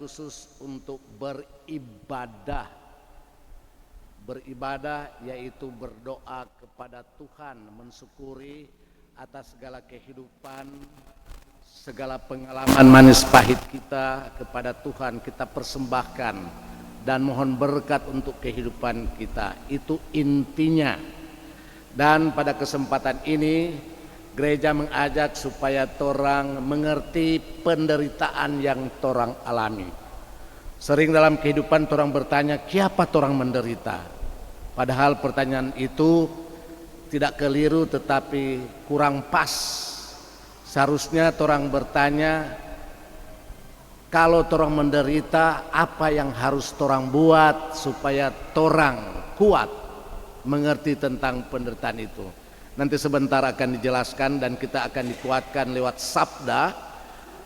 khusus untuk beribadah. Beribadah yaitu berdoa kepada Tuhan, mensyukuri atas segala kehidupan, segala pengalaman manis pahit kita kepada Tuhan kita persembahkan dan mohon berkat untuk kehidupan kita. Itu intinya. Dan pada kesempatan ini gereja mengajak supaya torang mengerti penderitaan yang torang alami. Sering dalam kehidupan torang bertanya, kiapa torang menderita? Padahal pertanyaan itu tidak keliru tetapi kurang pas. Seharusnya torang bertanya, kalau torang menderita, apa yang harus torang buat supaya torang kuat mengerti tentang penderitaan itu. Nanti sebentar akan dijelaskan dan kita akan dikuatkan lewat sabda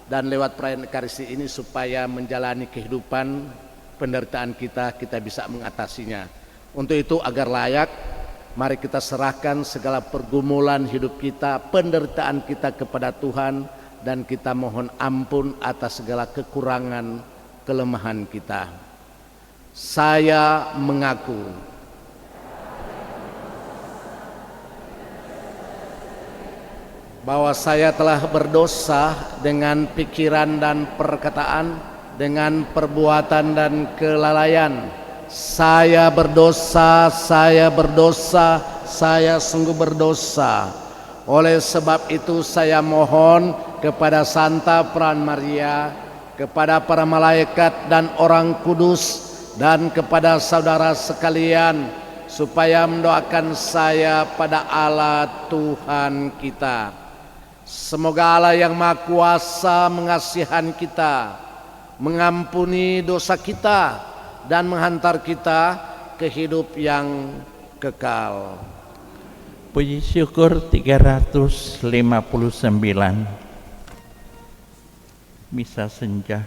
dan lewat perayaan Ekaristi ini supaya menjalani kehidupan penderitaan kita bisa mengatasinya. Untuk itu agar layak, mari kita serahkan segala pergumulan hidup kita, penderitaan kita kepada Tuhan, dan kita mohon ampun atas segala kekurangan, kelemahan kita. Saya mengaku bahwa saya telah berdosa dengan pikiran dan perkataan, dengan perbuatan dan kelalaian. Saya berdosa, saya berdosa, saya sungguh berdosa. Oleh sebab itu saya mohon kepada Santa Peran Maria, kepada para malaikat dan orang kudus, dan kepada saudara sekalian, supaya mendoakan saya pada Allah Tuhan kita. Semoga Allah yang Maha Kuasa mengasihani kita, mengampuni dosa kita, dan menghantar kita ke hidup yang kekal. Puji syukur 359. Misa Senja.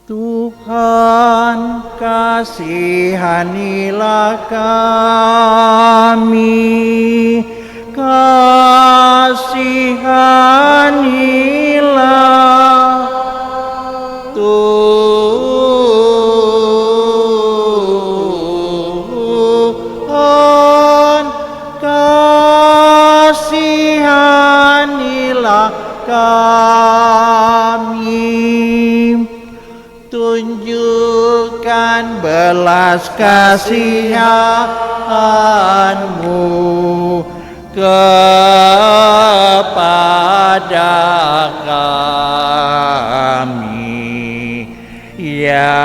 Tuhan, kasihanilah kami, kasihanilah Tuhan, kasihanilah kami. Tunjukkan belas kasihan-Mu kepada kami, ya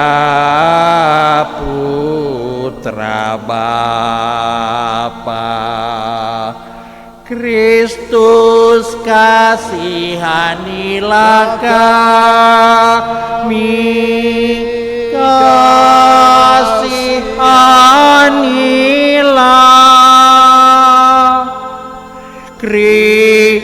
Putra Bapa. Kristus, kasihanilah kami, kasihanilah Kristus,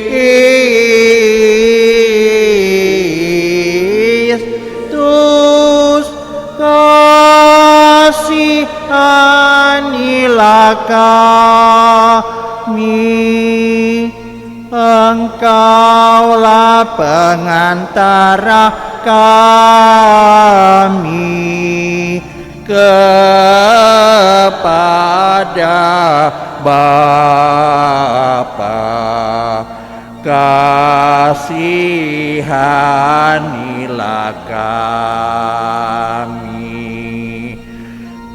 kasihanilah kami. Engkaulah pengantara kami kepada Bapa. Kasihanilah kami.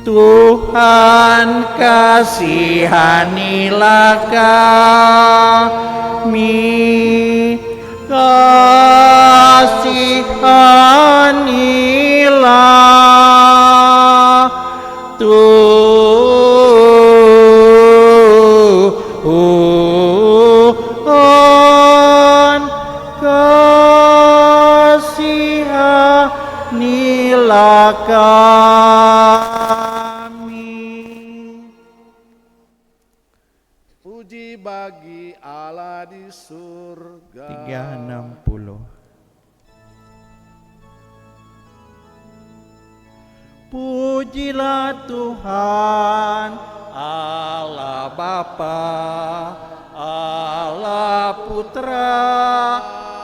Tuhan, kasihanilah kami, kasihanilah Tuhan, kasihanilah kami. Puji bagi Allah di surga. 360. Pujilah Tuhan Allah Bapa, Allah Allah Putra,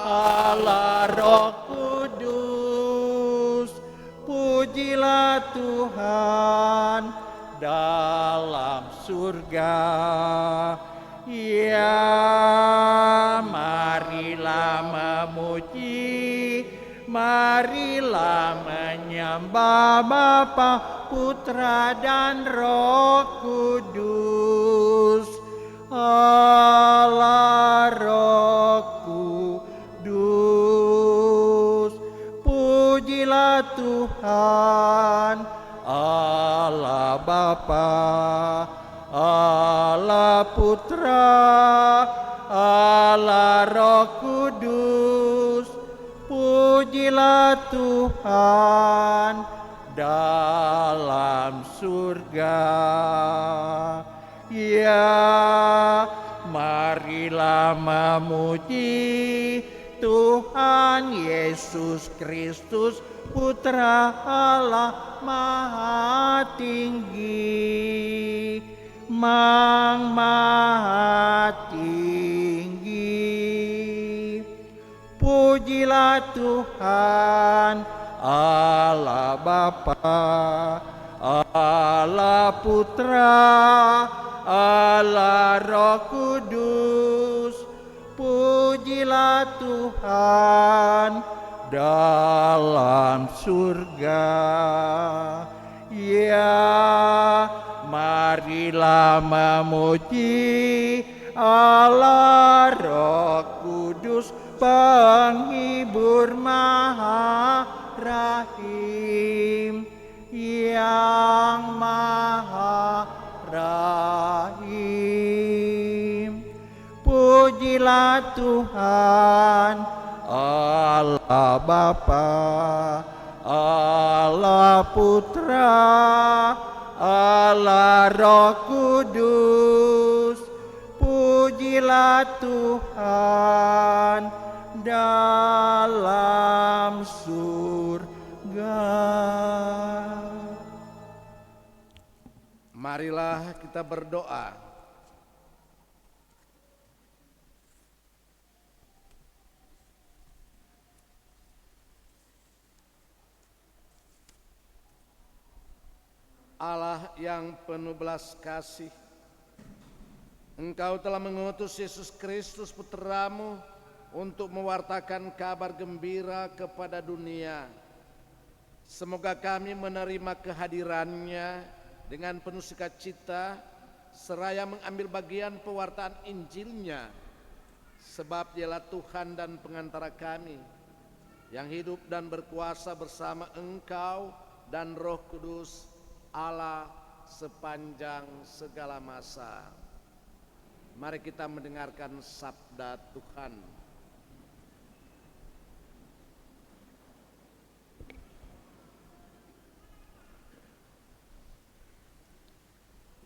Allah Roh Kudus. Pujilah Tuhan dalam surga. Ya, marilah memuji, marilah menyembah Bapa, Putra dan Roh Kudus. Allah Roh Kudus. Pujilah Tuhan Allah Bapa, Allah Putra, Allah Roh Kudus. Pujilah Tuhan dalam surga. Ya, marilah memuji Tuhan Yesus Kristus, Putra Allah Maha Tinggi, Maha Tinggi. Pujilah Tuhan Allah Bapa, Allah Putra, Allah Roh Kudus. Pujilah Tuhan dalam surga. Ya, marilah memuji Allah Roh Kudus, penghibur Maha Rahim, yang Maha Rahim. Pujilah Tuhan Allah Bapa, Allah Putra, Allah Roh Kudus. Pujilah Tuhan dalam surga. Marilah kita berdoa. Allah yang penuh belas kasih, Engkau telah mengutus Yesus Kristus Putramu untuk mewartakan kabar gembira kepada dunia. Semoga kami menerima kehadirannya dengan penuh sukacita, seraya mengambil bagian pewartaan Injilnya, sebab Dialah Tuhan dan pengantara kami, yang hidup dan berkuasa bersama Engkau dan Roh Kudus, Allah sepanjang segala masa. Mari kita mendengarkan sabda Tuhan.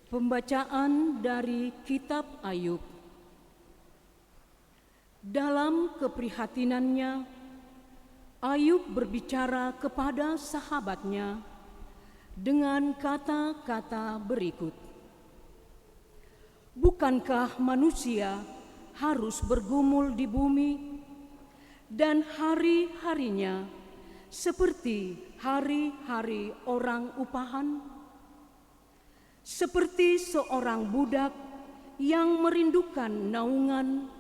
Pembacaan dari Kitab Ayub. Dalam keprihatinannya, Ayub berbicara kepada sahabatnya dengan kata-kata berikut. Bukankah manusia harus bergumul di bumi, dan hari-harinya seperti hari-hari orang upahan? Seperti seorang budak yang merindukan naungan,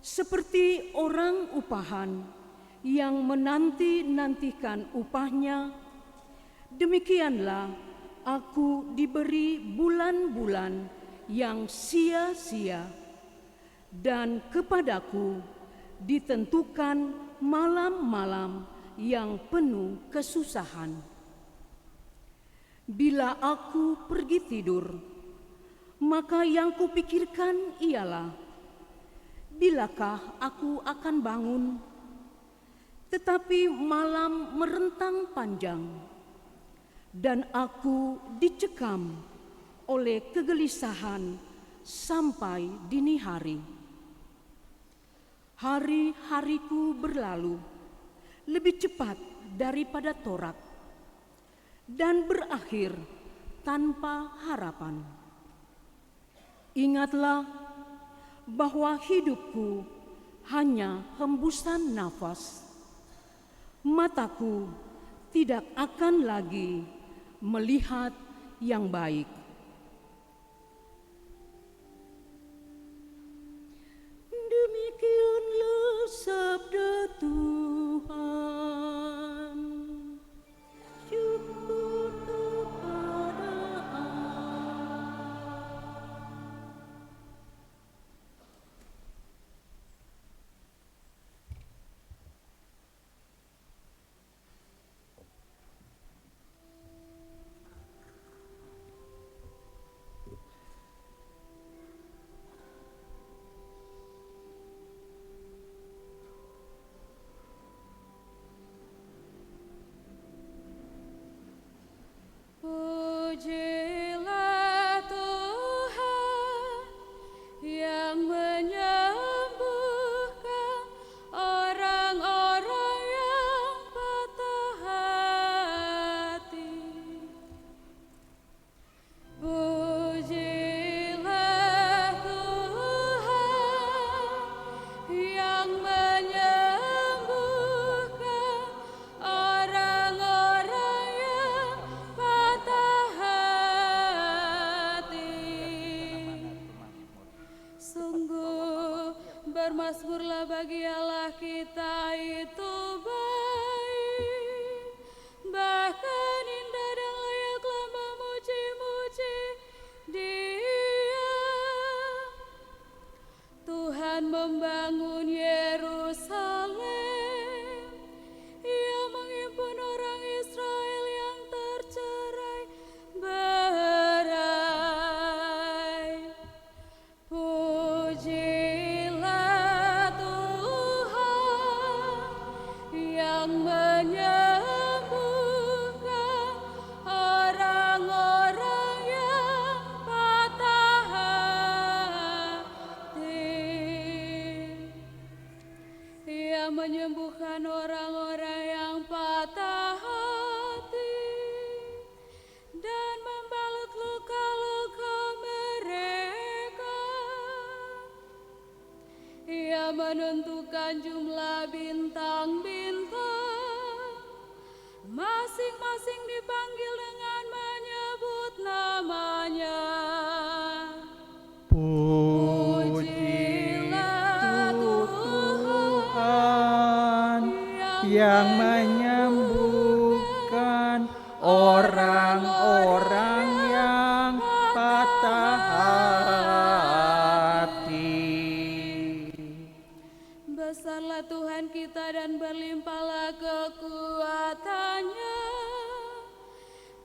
seperti orang upahan yang menanti-nantikan upahnya, demikianlah aku diberi bulan-bulan yang sia-sia, dan kepadaku ditentukan malam-malam yang penuh kesusahan. Bila aku pergi tidur, maka yang kupikirkan ialah, bilakah aku akan bangun? Tetapi malam merentang panjang, dan aku dicekam oleh kegelisahan sampai dini hari. Hari-hariku berlalu lebih cepat daripada torak, dan berakhir tanpa harapan. Ingatlah bahwa hidupku hanya hembusan nafas. Mataku tidak akan lagi melihat yang baik. Demikianlah sabda Tuhan. Syukur kepada Allah. Pujilah Tuhan yang menyembuhkan orang-orang yang patah hati. Pujilah Tuhan yang menyembuhkan orang-orang yang patah hati. Sungguh bermasmurlah bagi Allah kita itu baik, bahkan indah dan layaklah memuji-muji Dia. Tuhan membangun Yerusalem, Ia menghimpun orang Israel yang tercerai berai. Pujilah Tuhan yang menyembuhkan orang-orang yang patah hati. Ia menyembuhkan orang-orang yang patah hati dan membalut luka-luka mereka. Ia menentukan jumlah bintang-bintang, masing-masing dipanggil dengan menyebut namanya. Pujilah Tuhan yang menyembuhkan orang-orang yang patah hati. Besarlah Tuhan kita dan berlimpahlah kekuatannya,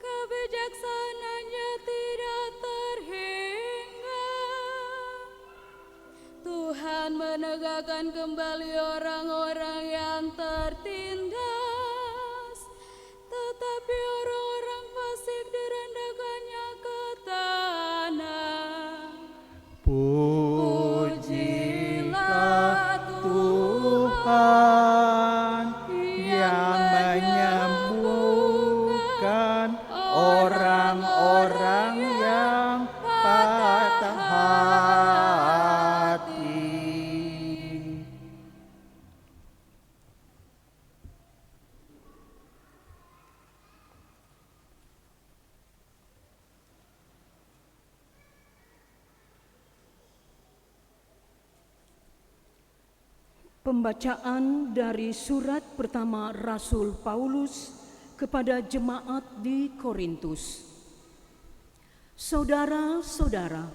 kebijaksanaannya tidak terhingga. Tuhan menegakkan kembali orang-orang yang tertindas, tetapi orang-orang fasik direndahkannya ke tanah. Pujilah Tuhan yang menyembuhkan orang-orang yang patah hati. Pembacaan dari surat pertama Rasul Paulus kepada jemaat di Korintus. Saudara-saudara,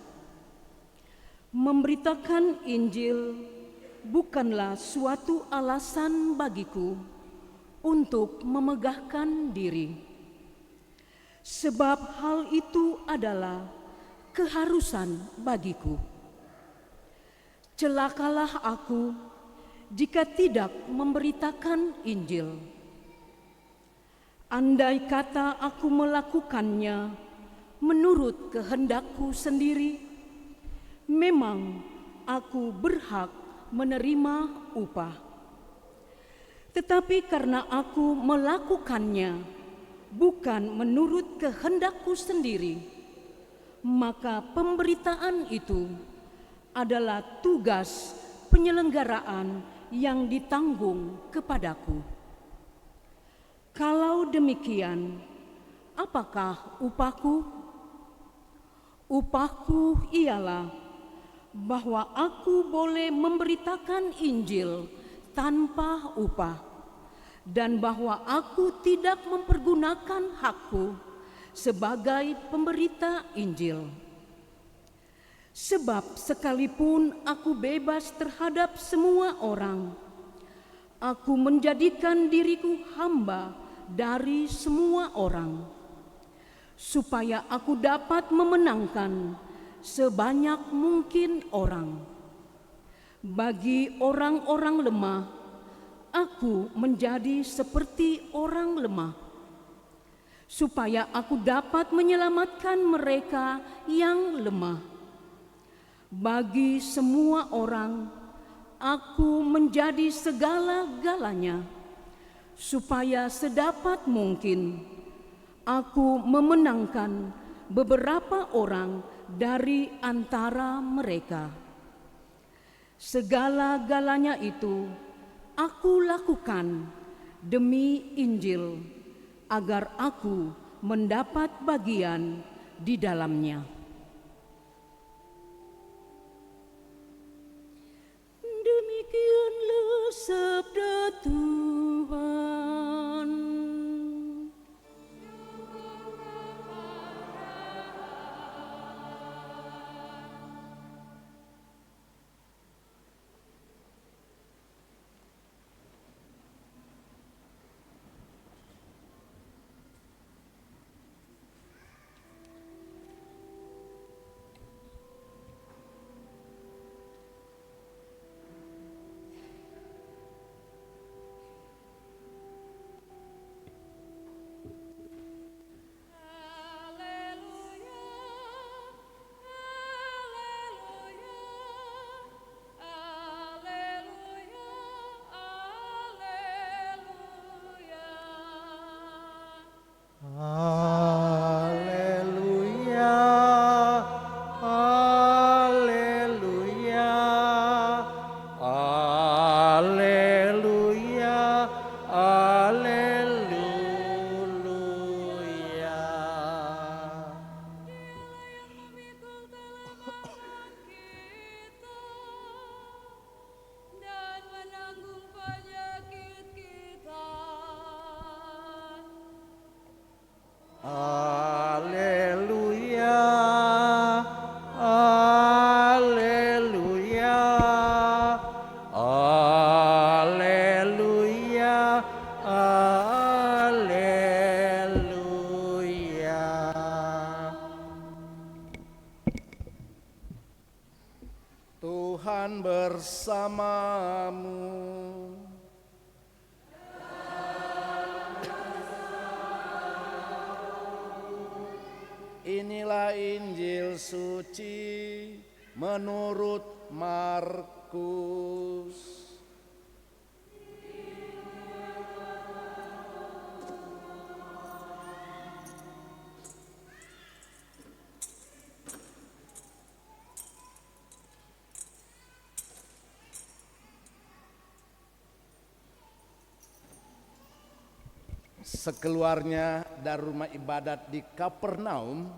memberitakan Injil bukanlah suatu alasan bagiku untuk memegahkan diri, sebab hal itu adalah keharusan bagiku. Celakalah aku jika tidak memberitakan Injil. Andai kata aku melakukannya menurut kehendakku sendiri, memang aku berhak menerima upah. Tetapi karena aku melakukannya bukan menurut kehendakku sendiri, maka pemberitaan itu adalah tugas penyelenggaraan yang ditanggung kepadaku. Kalau demikian, apakah upahku? Upahku ialah bahwa aku boleh memberitakan Injil tanpa upah, dan bahwa aku tidak mempergunakan hakku sebagai pemberita Injil. Sebab sekalipun aku bebas terhadap semua orang, aku menjadikan diriku hamba dari semua orang, supaya aku dapat memenangkan sebanyak mungkin orang. Bagi orang-orang lemah, aku menjadi seperti orang lemah, supaya aku dapat menyelamatkan mereka yang lemah. Bagi semua orang, aku menjadi segala-galanya, supaya sedapat mungkin aku memenangkan beberapa orang dari antara mereka. Segala-galanya itu aku lakukan demi Injil, agar aku mendapat bagian di dalamnya. Demikianlah sabda Tuhan. Tuhan bersamamu. Inilah Injil suci menurut Markus. Sekeluarnya dari rumah ibadat di Kapernaum,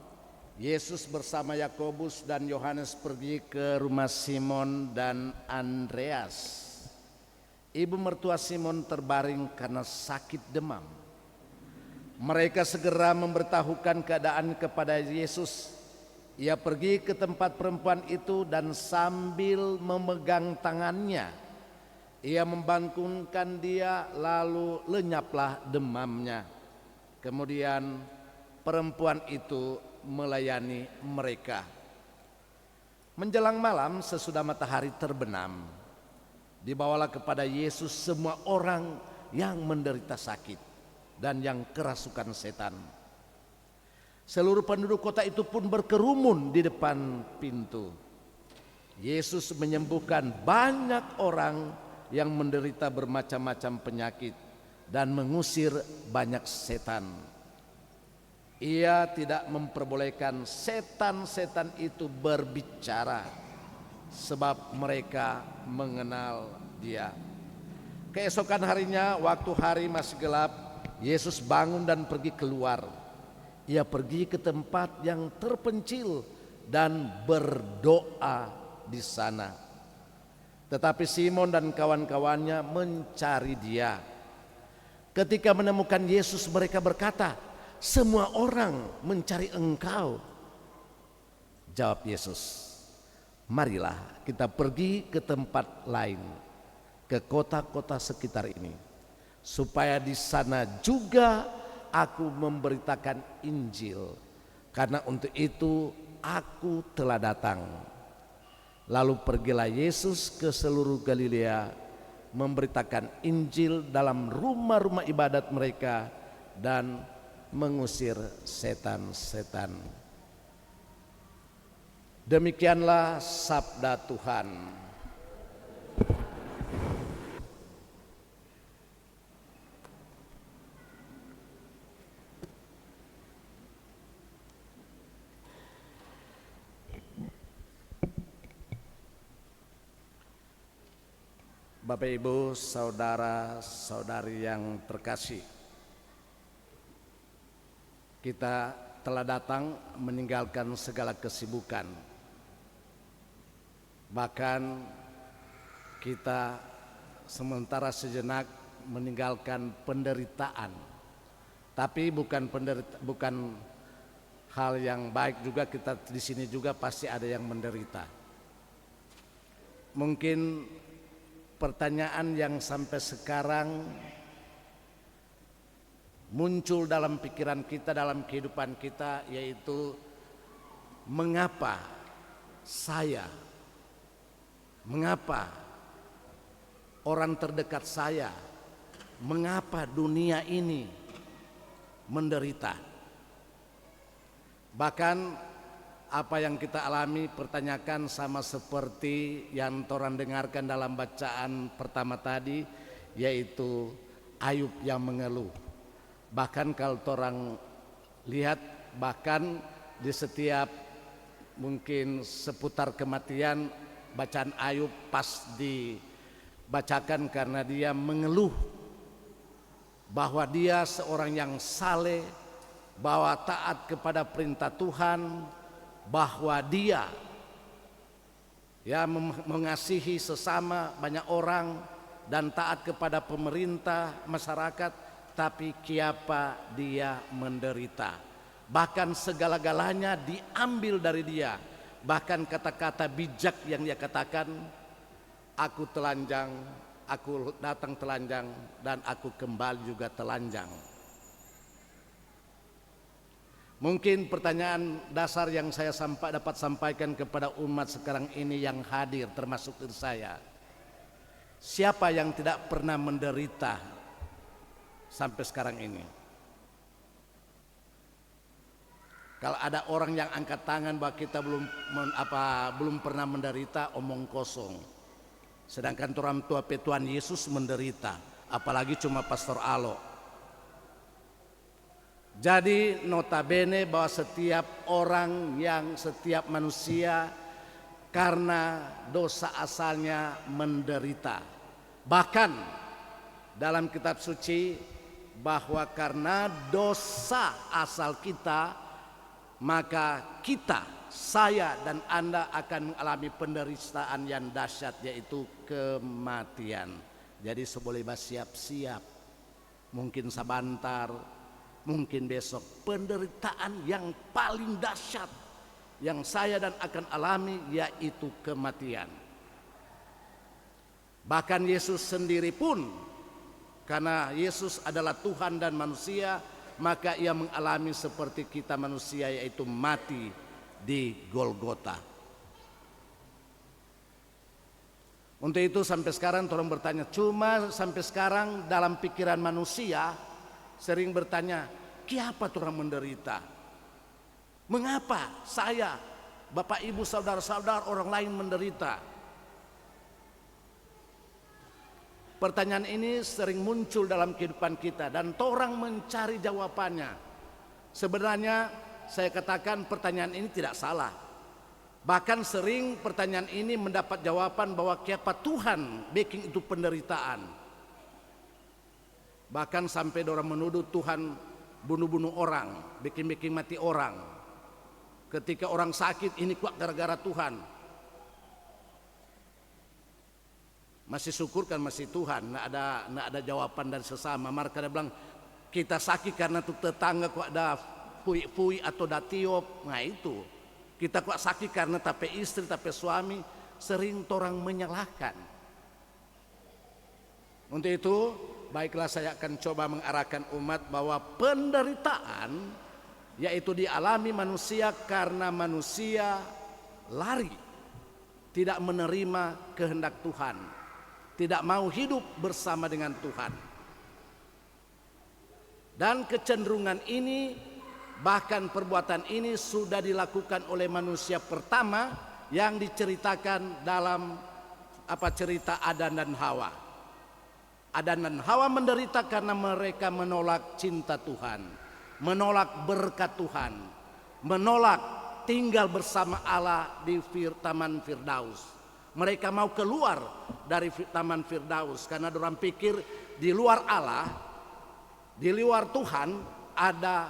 Yesus bersama Yakobus dan Yohanes pergi ke rumah Simon dan Andreas. Ibu mertua Simon terbaring karena sakit demam. Mereka segera memberitahukan keadaan kepada Yesus. Ia pergi ke tempat perempuan itu dan sambil memegang tangannya, ia membangunkan dia, lalu lenyaplah demamnya. Kemudian perempuan itu melayani mereka. Menjelang malam sesudah matahari terbenam, dibawalah kepada Yesus semua orang yang menderita sakit dan yang kerasukan setan. Seluruh penduduk kota itu pun berkerumun di depan pintu. Yesus menyembuhkan banyak orang yang menderita bermacam-macam penyakit dan mengusir banyak setan. Ia tidak memperbolehkan setan-setan itu berbicara, sebab mereka mengenal Dia. Keesokan harinya, waktu hari masih gelap, Yesus bangun dan pergi keluar. Ia pergi ke tempat yang terpencil dan berdoa di sana. Tetapi Simon dan kawan-kawannya mencari Dia. Ketika menemukan Yesus, mereka berkata, "Semua orang mencari Engkau." Jawab Yesus, "Marilah kita pergi ke tempat lain, ke kota-kota sekitar ini, supaya di sana juga aku memberitakan Injil, karena untuk itu aku telah datang." Lalu pergilah Yesus ke seluruh Galilea, memberitakan Injil dalam rumah-rumah ibadat mereka dan mengusir setan-setan. Demikianlah sabda Tuhan. Bapak, Ibu, saudara-saudari yang terkasih, kita telah datang meninggalkan segala kesibukan. Bahkan kita sementara sejenak meninggalkan penderitaan. Tapi bukan hal yang baik juga, kita di sini juga pasti ada yang menderita. Mungkin pertanyaan yang sampai sekarang muncul dalam pikiran kita, dalam kehidupan kita, yaitu mengapa saya, mengapa orang terdekat saya, mengapa dunia ini menderita. Bahkan apa yang kita alami, pertanyakan sama seperti yang orang dengarkan dalam bacaan pertama tadi, yaitu Ayub yang mengeluh. Bahkan kalau orang lihat, bahkan di setiap mungkin seputar kematian, bacaan Ayub pas dibacakan karena dia mengeluh bahwa dia seorang yang saleh, bahwa taat kepada perintah Tuhan, bahwa dia mengasihi sesama banyak orang dan taat kepada pemerintah, masyarakat, tapi kiapa dia menderita. Bahkan segala-galanya diambil dari dia. Bahkan kata-kata bijak yang dia katakan, aku telanjang, aku datang telanjang, dan aku kembali juga telanjang. Mungkin pertanyaan dasar yang saya dapat sampaikan kepada umat sekarang ini yang hadir, termasuk diri saya, siapa yang tidak pernah menderita sampai sekarang ini? Kalau ada orang yang angkat tangan bahwa kita belum pernah menderita, omong kosong. Sedangkan orang tua Tuhan Yesus menderita, apalagi cuma Pastor Alo. Jadi notabene bahwa setiap manusia karena dosa asalnya menderita. Bahkan dalam kitab suci bahwa karena dosa asal kita, maka kita, saya dan Anda akan mengalami penderitaan yang dahsyat, yaitu kematian. Jadi seboleh siap-siap, mungkin sabantar, mungkin besok, penderitaan yang paling dahsyat yang saya dan akan alami, yaitu kematian. Bahkan Yesus sendiri pun, karena Yesus adalah Tuhan dan manusia, maka ia mengalami seperti kita manusia, yaitu mati di Golgota. Untuk itu sampai sekarang orang bertanya, cuma sampai sekarang dalam pikiran manusia sering bertanya, kiapa orang menderita? Mengapa saya, Bapak Ibu, saudara-saudara, orang lain menderita? Pertanyaan ini sering muncul dalam kehidupan kita dan orang mencari jawabannya. Sebenarnya saya katakan pertanyaan ini tidak salah. Bahkan sering pertanyaan ini mendapat jawaban bahwa siapa Tuhan bikin itu penderitaan. Bahkan sampai orang menuduh Tuhan bunuh-bunuh orang, bikin-bikin mati orang. Ketika orang sakit ini kuat gara-gara Tuhan. Masih syukur kan masih Tuhan, nggak ada jawaban dari sesama. Mereka dia bilang kita sakit karena tuh tetangga kuat ada pui-pui atau da tiop. Nah itu kita kuat sakit karena tapi istri tapi suami, sering orang menyalahkan. Untuk itu baiklah saya akan coba mengarahkan umat bahwa penderitaan yaitu dialami manusia karena manusia lari, tidak menerima kehendak Tuhan, tidak mau hidup bersama dengan Tuhan. Dan kecenderungan ini, bahkan perbuatan ini sudah dilakukan oleh manusia pertama yang diceritakan dalam cerita Adan dan Hawa. Adan dan Hawa menderita karena mereka menolak cinta Tuhan, menolak berkat Tuhan, menolak tinggal bersama Allah di Taman Firdaus. Mereka mau keluar dari Taman Firdaus karena orang pikir di luar Allah, di luar Tuhan ada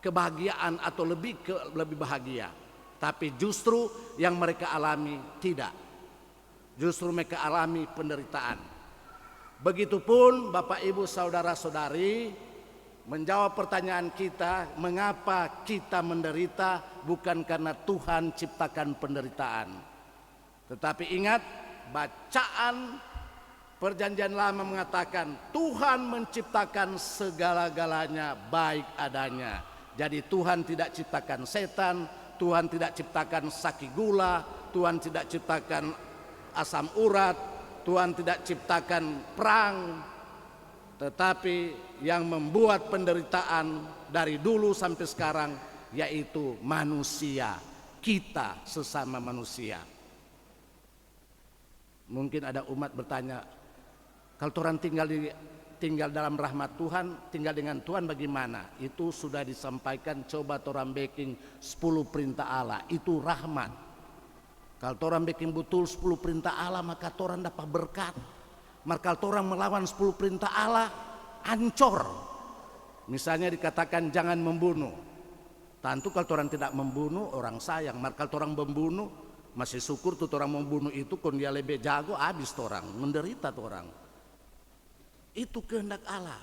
kebahagiaan atau lebih bahagia. Tapi justru yang mereka alami tidak. Justru mereka alami penderitaan. Begitupun Bapak Ibu saudara-saudari, menjawab pertanyaan kita, mengapa kita menderita bukan karena Tuhan ciptakan penderitaan. Tetapi ingat, bacaan Perjanjian Lama mengatakan Tuhan menciptakan segala-galanya baik adanya. Jadi Tuhan tidak ciptakan setan, Tuhan tidak ciptakan sakit gula, Tuhan tidak ciptakan asam urat, Tuhan tidak ciptakan perang. Tetapi yang membuat penderitaan dari dulu sampai sekarang yaitu manusia, kita sesama manusia. Mungkin ada umat bertanya, kalau orang tinggal dalam rahmat Tuhan, tinggal dengan Tuhan bagaimana? Itu sudah disampaikan, coba orang baking 10 perintah Allah, itu rahmat. Kalau orang bikin betul 10 perintah Allah, maka orang dapat berkat. Maka kalau orang melawan 10 perintah Allah, ancor. Misalnya dikatakan jangan membunuh. Tentu kalau orang tidak membunuh, orang sayang. Maka kalau orang membunuh, masih syukur tuh orang membunuh itu, kalau dia lebih jago, habis orang, menderita orang. Itu kehendak Allah,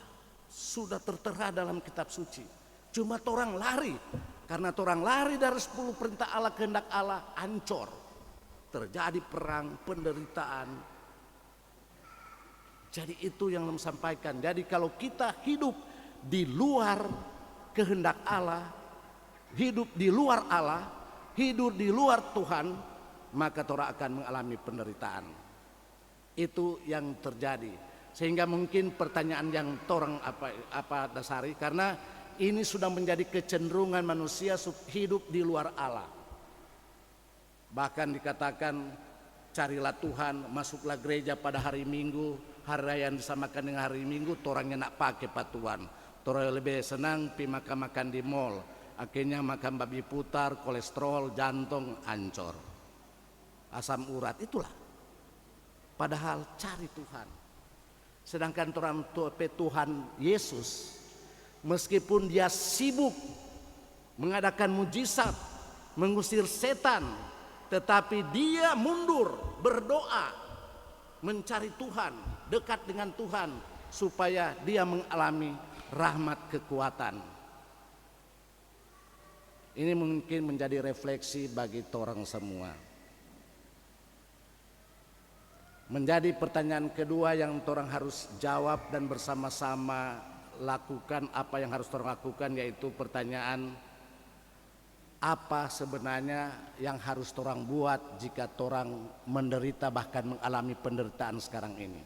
sudah tertera dalam kitab suci. Cuma orang lari, karena orang lari dari 10 perintah Allah, kehendak Allah, ancor. Terjadi perang, penderitaan. Jadi itu yang saya sampaikan. Jadi kalau kita hidup di luar kehendak Allah, hidup di luar Allah, hidup di luar Tuhan, maka orang akan mengalami penderitaan. Itu yang terjadi. Sehingga mungkin pertanyaan yang orang apa dasari, karena ini sudah menjadi kecenderungan manusia hidup di luar Allah. Bahkan dikatakan carilah Tuhan, masuklah gereja pada hari Minggu, hari raya yang disamakan dengan hari Minggu, orangnya nak pakai patuan. Orang lebih senang pi makan di mall, akhirnya makan babi putar, kolesterol, jantung ancor, asam urat, itulah. Padahal cari Tuhan. Sedangkan orang Tuhan Yesus, meskipun dia sibuk mengadakan mujizat, mengusir setan, tetapi dia mundur, berdoa, mencari Tuhan, dekat dengan Tuhan, supaya dia mengalami rahmat kekuatan. Ini mungkin menjadi refleksi bagi orang semua. Menjadi pertanyaan kedua yang orang harus jawab dan bersama-sama lakukan apa yang harus orang lakukan, yaitu pertanyaan, apa sebenarnya yang harus orang buat jika orang menderita bahkan mengalami penderitaan sekarang ini?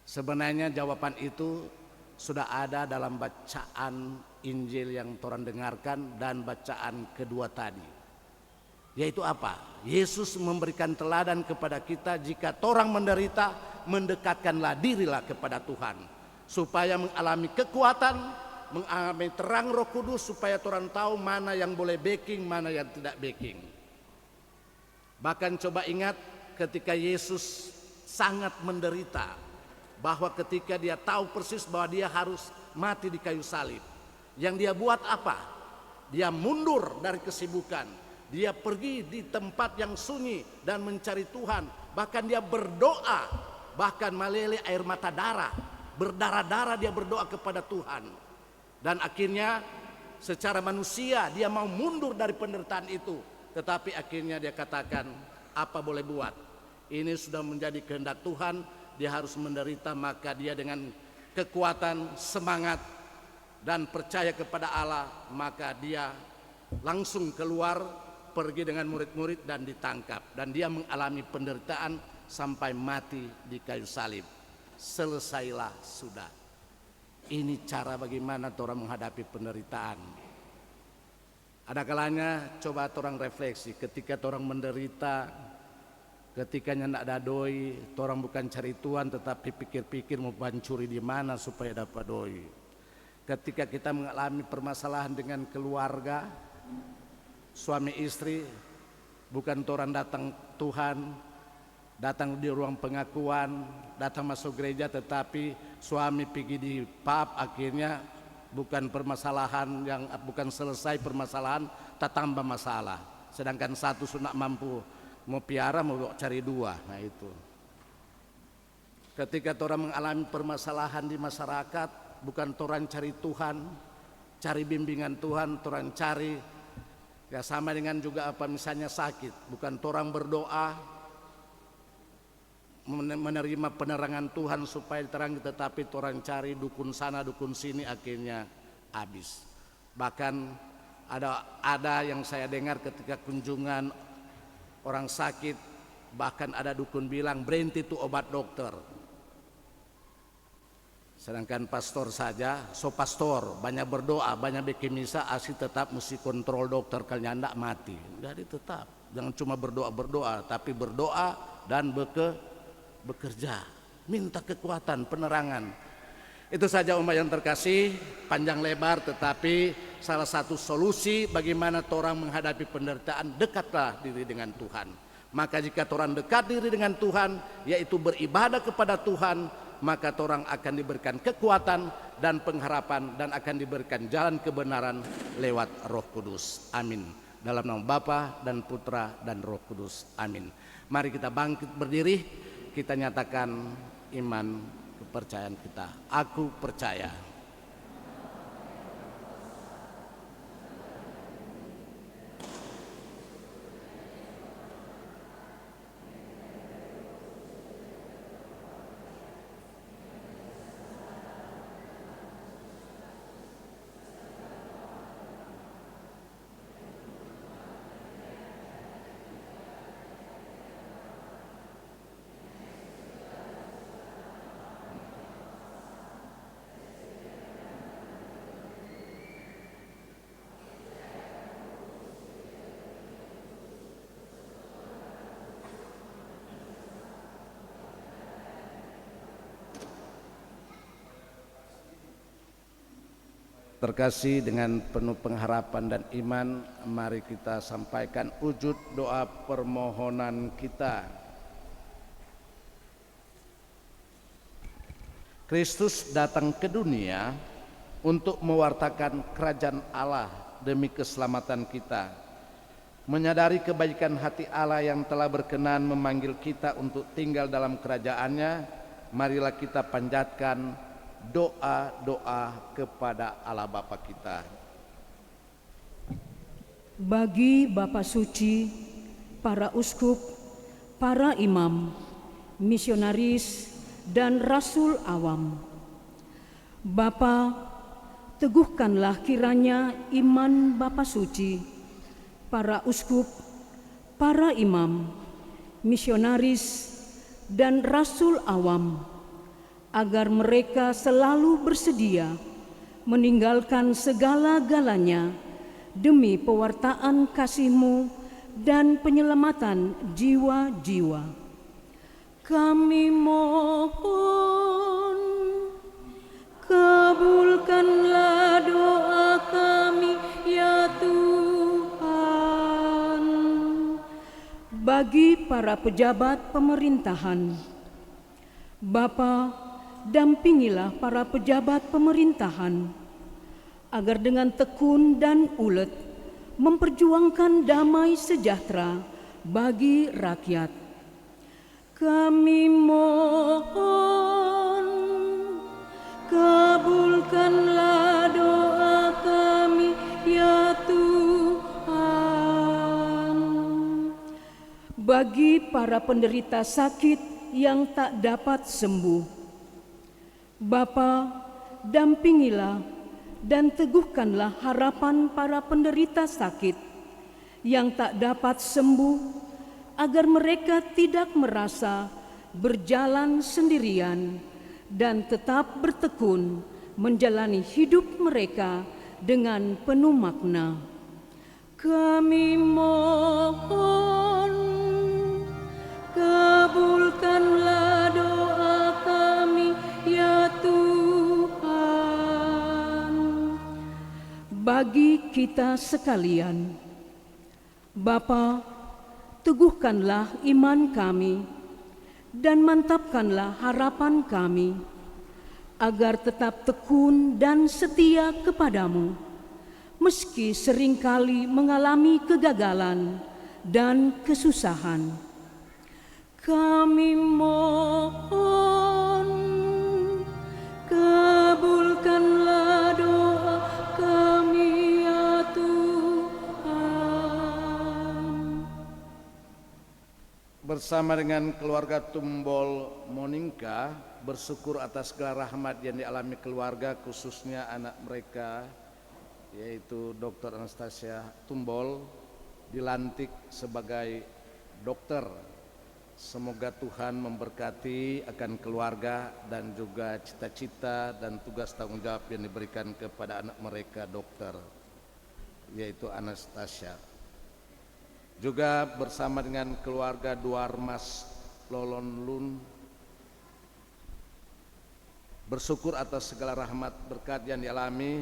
Sebenarnya jawaban itu sudah ada dalam bacaan Injil yang orang dengarkan dan bacaan kedua tadi. Yaitu apa? Yesus memberikan teladan kepada kita, jika orang menderita, mendekatkanlah dirilah kepada Tuhan supaya mengalami kekuatan, mengalami terang Roh Kudus supaya orang tahu mana yang boleh backing, mana yang tidak backing. Bahkan coba ingat ketika Yesus sangat menderita, bahwa ketika dia tahu persis bahwa dia harus mati di kayu salib, yang dia buat apa? Dia mundur dari kesibukan, dia pergi di tempat yang sunyi dan mencari Tuhan. Bahkan dia berdoa, bahkan meleleh air mata darah, berdarah-darah dia berdoa kepada Tuhan. Dan akhirnya secara manusia dia mau mundur dari penderitaan itu, tetapi akhirnya dia katakan, apa boleh buat, ini sudah menjadi kehendak Tuhan, dia harus menderita. Maka dia dengan kekuatan, semangat, dan percaya kepada Allah, maka dia langsung keluar, pergi dengan murid-murid dan ditangkap. Dan dia mengalami penderitaan sampai mati di kayu salib. Selesailah sudah. Ini cara bagaimana orang menghadapi penderitaan. Ada kalanya coba orang refleksi, ketika orang menderita, ketika nyak ada doi, orang bukan cari Tuhan tetapi pikir-pikir mau pancuri di mana supaya dapat doi. Ketika kita mengalami permasalahan dengan keluarga, suami istri, bukan orang datang Tuhan, datang di ruang pengakuan, datang masuk gereja, tetapi suami pergi di pub, akhirnya bukan permasalahan yang bukan selesai permasalahan, tak tambah masalah. Sedangkan satu sudah mampu mau piara, mau cari dua. Nah itu. Ketika orang mengalami permasalahan di masyarakat, bukan orang cari Tuhan, cari bimbingan Tuhan, orang cari ya sama dengan juga apa misalnya sakit, bukan orang berdoa menerima penerangan Tuhan supaya diterangi, tetapi orang cari dukun sana dukun sini, akhirnya habis. Bahkan ada yang saya dengar ketika kunjungan orang sakit, bahkan ada dukun bilang berhenti itu obat dokter. Sedangkan pastor saja, pastor banyak berdoa, banyak bikin misa, asli tetap mesti kontrol dokter kalau ndak mati. Jadi tetap jangan cuma berdoa, tapi berdoa dan bekerja, minta kekuatan, penerangan. Itu saja umat yang terkasih, panjang lebar, tetapi salah satu solusi bagaimana orang menghadapi penderitaan, dekatlah diri dengan Tuhan. Maka jika orang dekat diri dengan Tuhan, yaitu beribadah kepada Tuhan, maka orang akan diberikan kekuatan dan pengharapan, dan akan diberikan jalan kebenaran lewat Roh Kudus. Amin. Dalam nama Bapa dan Putra dan Roh Kudus. Amin. Mari kita bangkit berdiri, kita nyatakan iman kepercayaan kita. Aku percaya. Terkasih, dengan penuh pengharapan dan iman, mari kita sampaikan wujud doa permohonan kita. Kristus datang ke dunia untuk mewartakan kerajaan Allah demi keselamatan kita. Menyadari kebaikan hati Allah yang telah berkenan memanggil kita untuk tinggal dalam kerajaannya, marilah kita panjatkan doa-doa kepada Allah Bapa kita. Bagi Bapa Suci, para uskup, para imam, misionaris, dan rasul awam, Bapa, teguhkanlah kiranya iman Bapa Suci, para uskup, para imam, misionaris, dan rasul awam, agar mereka selalu bersedia meninggalkan segala-galanya demi pewartaan kasih-Mu dan penyelamatan jiwa-jiwa. Kami mohon, kabulkanlah para pejabat pemerintahan. Bapa, dampingilah para pejabat pemerintahan agar dengan tekun dan ulet memperjuangkan damai sejahtera bagi rakyat. Kami mohon, kabulkanlah doa kami ya Tuhan. Bagi para penderita sakit yang tak dapat sembuh, Bapa, dampingilah dan teguhkanlah harapan para penderita sakit yang tak dapat sembuh, agar mereka tidak merasa berjalan sendirian dan tetap bertekun menjalani hidup mereka dengan penuh makna. Kami mohon, kabulkanlah doa kami ya Tuhan. Bagi kita sekalian, Bapa, teguhkanlah iman kami dan mantapkanlah harapan kami agar tetap tekun dan setia kepadamu, meski seringkali mengalami kegagalan dan kesusahan. Kami mohon, kabulkanlah doa kami ya Tuhan. Bersama dengan keluarga Tumbol Moninka, bersyukur atas segala rahmat yang dialami keluarga, khususnya anak mereka, yaitu Dr. Anastasia Tumbol, dilantik sebagai dokter. Semoga Tuhan memberkati akan keluarga dan juga cita-cita dan tugas tanggung jawab yang diberikan kepada anak mereka dokter, yaitu Anastasia. Juga bersama dengan keluarga Duarmas Lolonlun, bersyukur atas segala rahmat berkat yang dialami,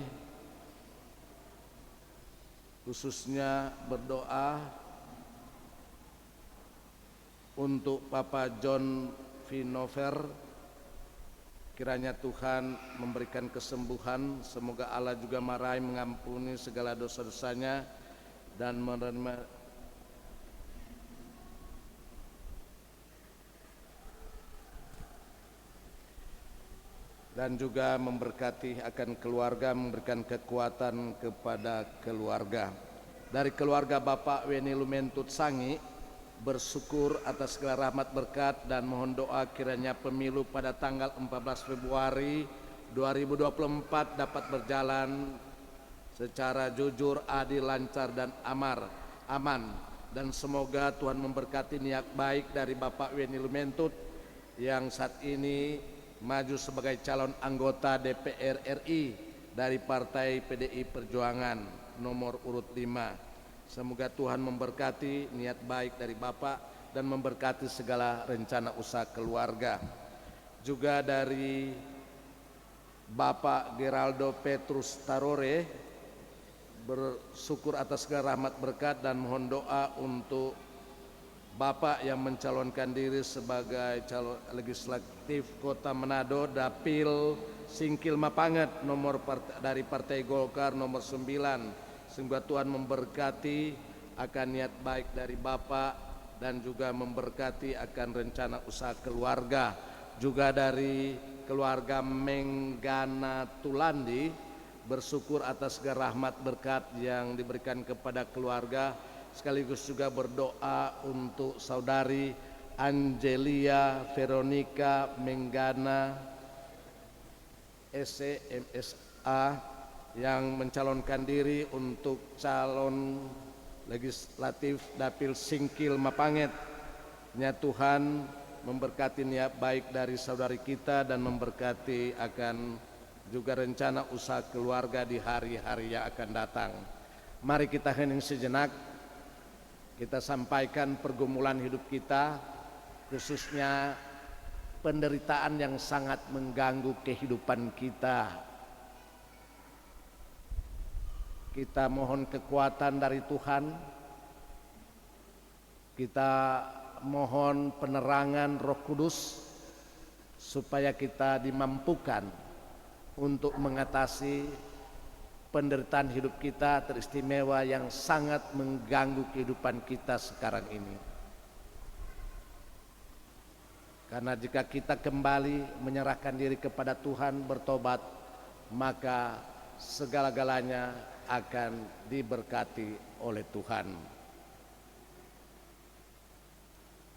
khususnya berdoa untuk Papa John Vinover, kiranya Tuhan memberikan kesembuhan, semoga Allah juga marahi mengampuni segala dosa-dosanya dan menerima dan juga memberkati akan keluarga, memberikan kekuatan kepada keluarga. Dari keluarga Bapak Weni Lumentut Sangi, bersyukur atas segala rahmat berkat dan mohon doa kiranya pemilu pada tanggal 14 Februari 2024 dapat berjalan secara jujur, adil, lancar dan aman. Dan semoga Tuhan memberkati niat baik dari Bapak Weni Lumentut yang saat ini maju sebagai calon anggota DPR RI dari Partai PDI Perjuangan nomor urut 5. Semoga Tuhan memberkati niat baik dari Bapak dan memberkati segala rencana usaha keluarga. Juga dari Bapak Geraldo Petrus Tarore, bersyukur atas segala rahmat berkat dan mohon doa untuk Bapak yang mencalonkan diri sebagai calon legislatif Kota Manado Dapil Singkil Mapanget dari Partai Golkar nomor 9. Semoga Tuhan memberkati akan niat baik dari Bapak dan juga memberkati akan rencana usaha keluarga. Juga dari keluarga Menggana Tulandi, bersyukur atas segala rahmat berkat yang diberikan kepada keluarga, sekaligus juga berdoa untuk saudari Angelia Veronica Menggana SCMSA yang mencalonkan diri untuk calon legislatif Dapil Singkil Mapanget. Ya Tuhan memberkati niat baik dari saudari kita dan memberkati akan juga rencana usaha keluarga di hari-hari yang akan datang. Mari kita hening sejenak, kita sampaikan pergumulan hidup kita, khususnya penderitaan yang sangat mengganggu kehidupan kita. Kita mohon kekuatan dari Tuhan, kita mohon penerangan Roh Kudus supaya kita dimampukan untuk mengatasi penderitaan hidup kita teristimewa yang sangat mengganggu kehidupan kita sekarang ini. Karena jika kita kembali menyerahkan diri kepada Tuhan, bertobat, maka segala-galanya akan diberkati oleh Tuhan.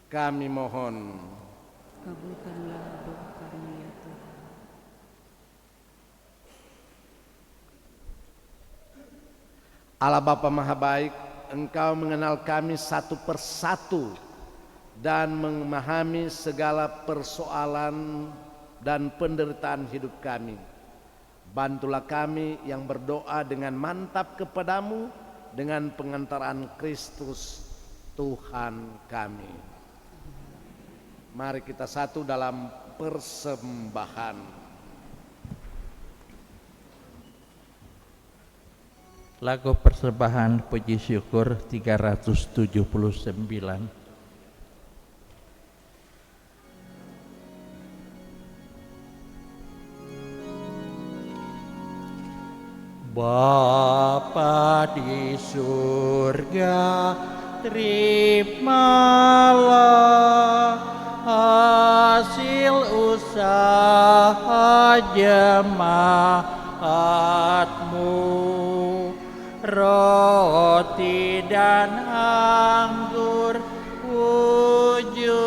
Kami mohon, Kabulkanlah doa kami ya Tuhan. Allah Bapa Maha Baik, Engkau mengenal kami satu persatu dan memahami segala persoalan dan penderitaan hidup kami. Bantulah kami yang berdoa dengan mantap kepadamu dengan pengantaran Kristus Tuhan kami. Mari kita satu dalam persembahan. Lagu persembahan puji syukur 379. Bapa di surga, terimalah hasil usaha jemaatmu, roti dan anggur wujudnya,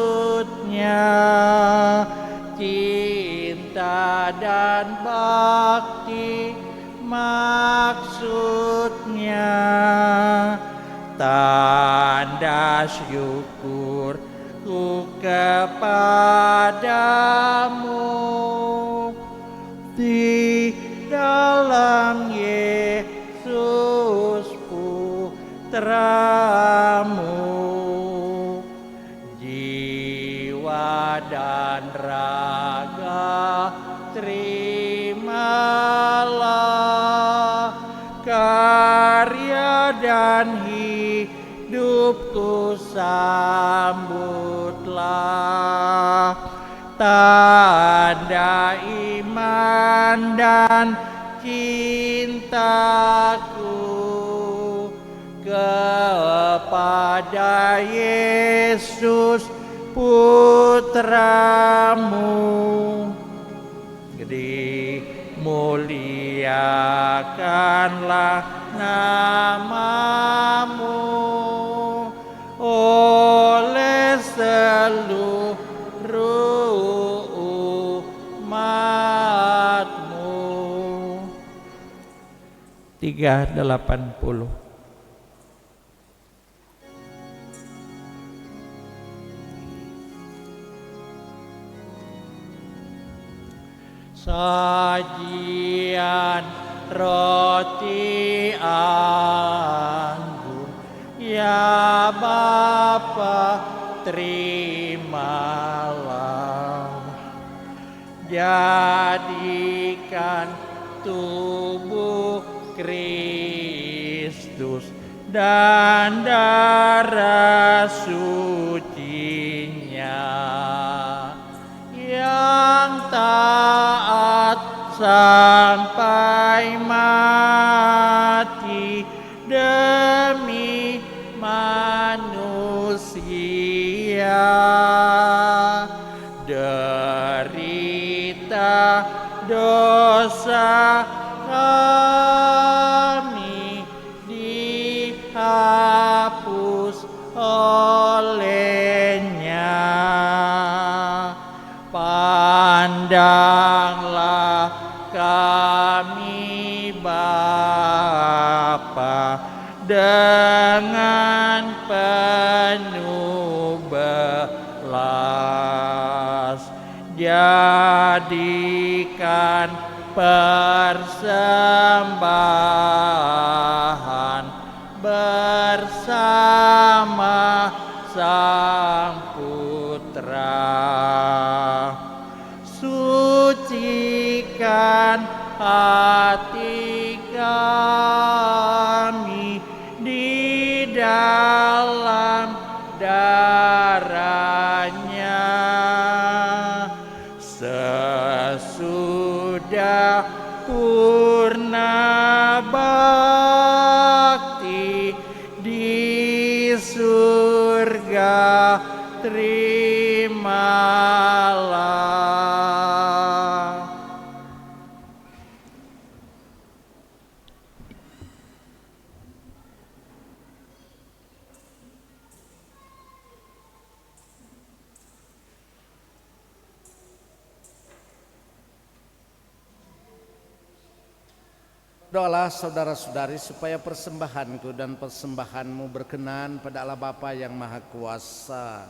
cinta dan bakti maksudnya, tanda syukurku kepadamu di dalam Yesus Putramu, jiwa dan raga terimalah, karya dan hidupku sambutlah, tanda iman dan cintaku kepada Yesus Putramu. Dimuliakanlah namamu oleh seluruh umatmu. 380. Sajian roti anggur, ya Bapa terimalah, jadikan tubuh Kristus dan darah sucinya yang taat sampai mati demi manusia, derita dosa kami dihapus olehnya. Pandanglah kami Bapa dengan penuh belas, jadikan persembahan bersama Sang Putra, sucikan hati kami di dalam darah sesudah purna bakti di surga terimalah. Doalah saudara-saudari supaya persembahanku dan persembahanmu berkenan pada Allah Bapa yang Maha Kuasa.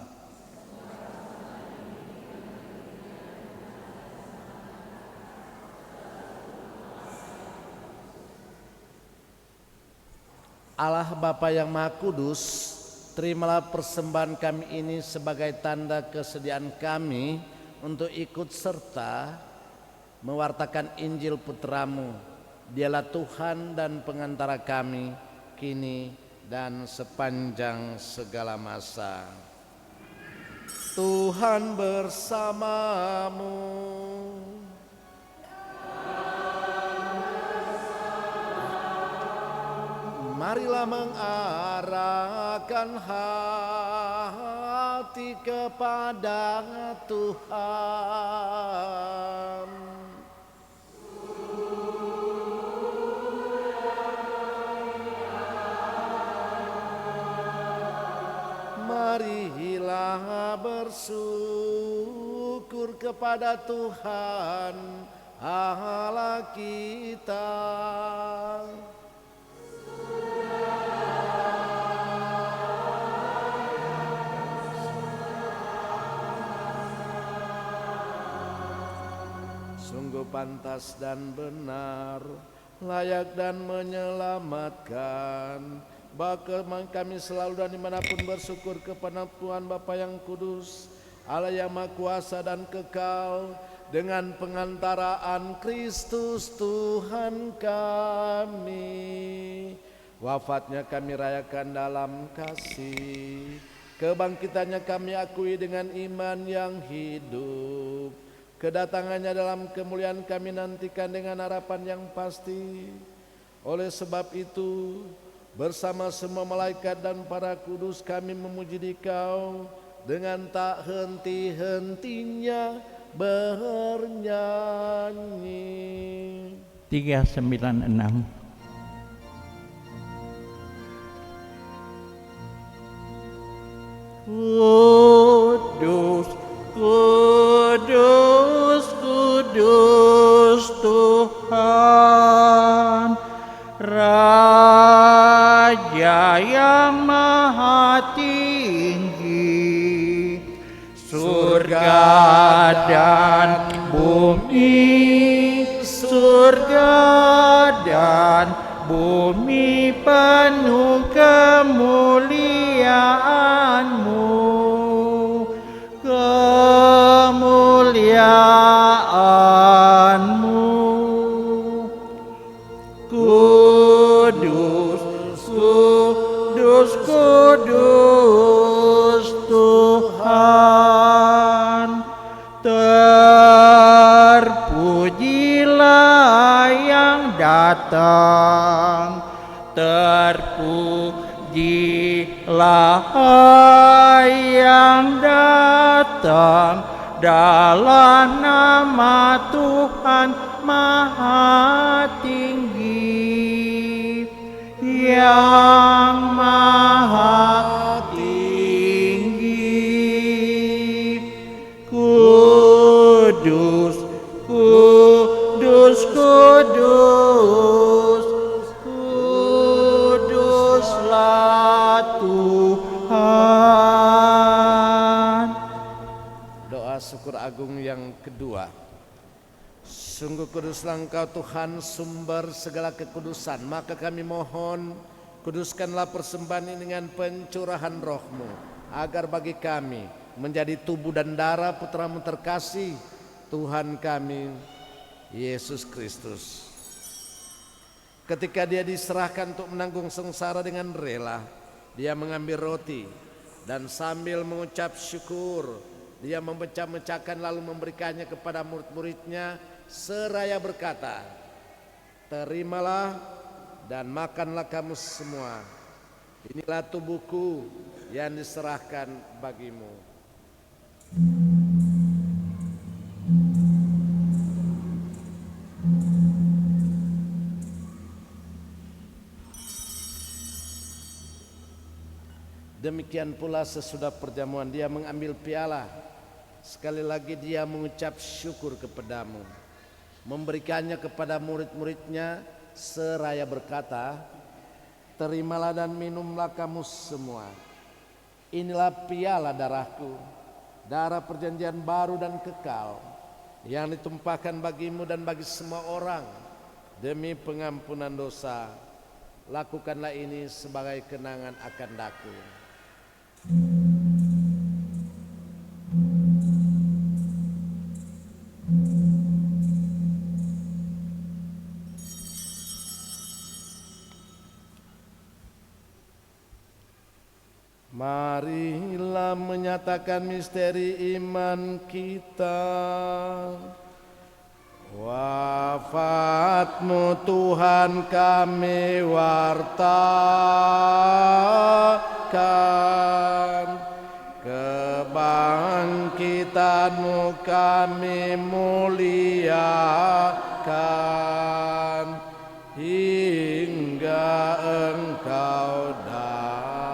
Allah Bapa yang Maha Kudus, terimalah persembahan kami ini sebagai tanda kesediaan kami untuk ikut serta mewartakan Injil Putramu. Dialah Tuhan dan pengantara kami kini dan sepanjang segala masa. Tuhan bersamamu. Marilah mengarahkan hati kepada Tuhan. Marilah bersyukur kepada Tuhan Allah kita. Sungguh pantas dan benar, layak dan menyelamatkan. Bahkan kami selalu dan dimanapun bersyukur kepada Tuhan Bapa yang kudus, Allah yang Maha Kuasa dan kekal, dengan pengantaraan Kristus Tuhan kami. Wafatnya kami rayakan dalam kasih, kebangkitannya kami akui dengan iman yang hidup, kedatangannya dalam kemuliaan kami nantikan dengan harapan yang pasti. Oleh sebab itu, bersama semua malaikat dan para kudus kami memuji Dikau dengan tak henti-hentinya bernyanyi. 396. Kudus, kudus, kudus Tuhan, Raja yang maha tinggi, surga dan bumi, surga dan bumi penuh kemuliaan-Mu, kemuliaan-Mu. Kudus, kudus, kudus Tuhan, terpujilah yang datang, terpujilah yang datang dalam nama Tuhan Maha Tinggi, yang Maha Tinggi. Kudus, kudus, kudus, kuduslah Tuhan. Doa syukur agung yang kedua. Sungguh kuduslah Engkau Tuhan, sumber segala kekudusan. Maka kami mohon, kuduskanlah persembahan ini dengan pencurahan roh-Mu, agar bagi kami menjadi tubuh dan darah Putra-Mu terkasih, Tuhan kami, Yesus Kristus. Ketika Dia diserahkan untuk menanggung sengsara dengan rela, Dia mengambil roti dan sambil mengucap syukur, Dia memecah-mecahkan lalu memberikannya kepada murid-muridnya seraya berkata, terimalah dan makanlah kamu semua. Inilah tubuhku yang diserahkan bagimu. Demikian pula sesudah perjamuan dia mengambil piala. Sekali lagi dia mengucap syukur kepadamu, memberikannya kepada murid-muridnya seraya berkata, terimalah dan minumlah kamu semua. Inilah piala darahku, darah perjanjian baru dan kekal, yang ditumpahkan bagimu dan bagi semua orang demi pengampunan dosa. Lakukanlah ini sebagai kenangan akan daku. Marilah menyatakan misteri iman kita. Wafatmu Tuhan kami wartakan, kebangkitanmu kami muliakan, hingga Engkau datang.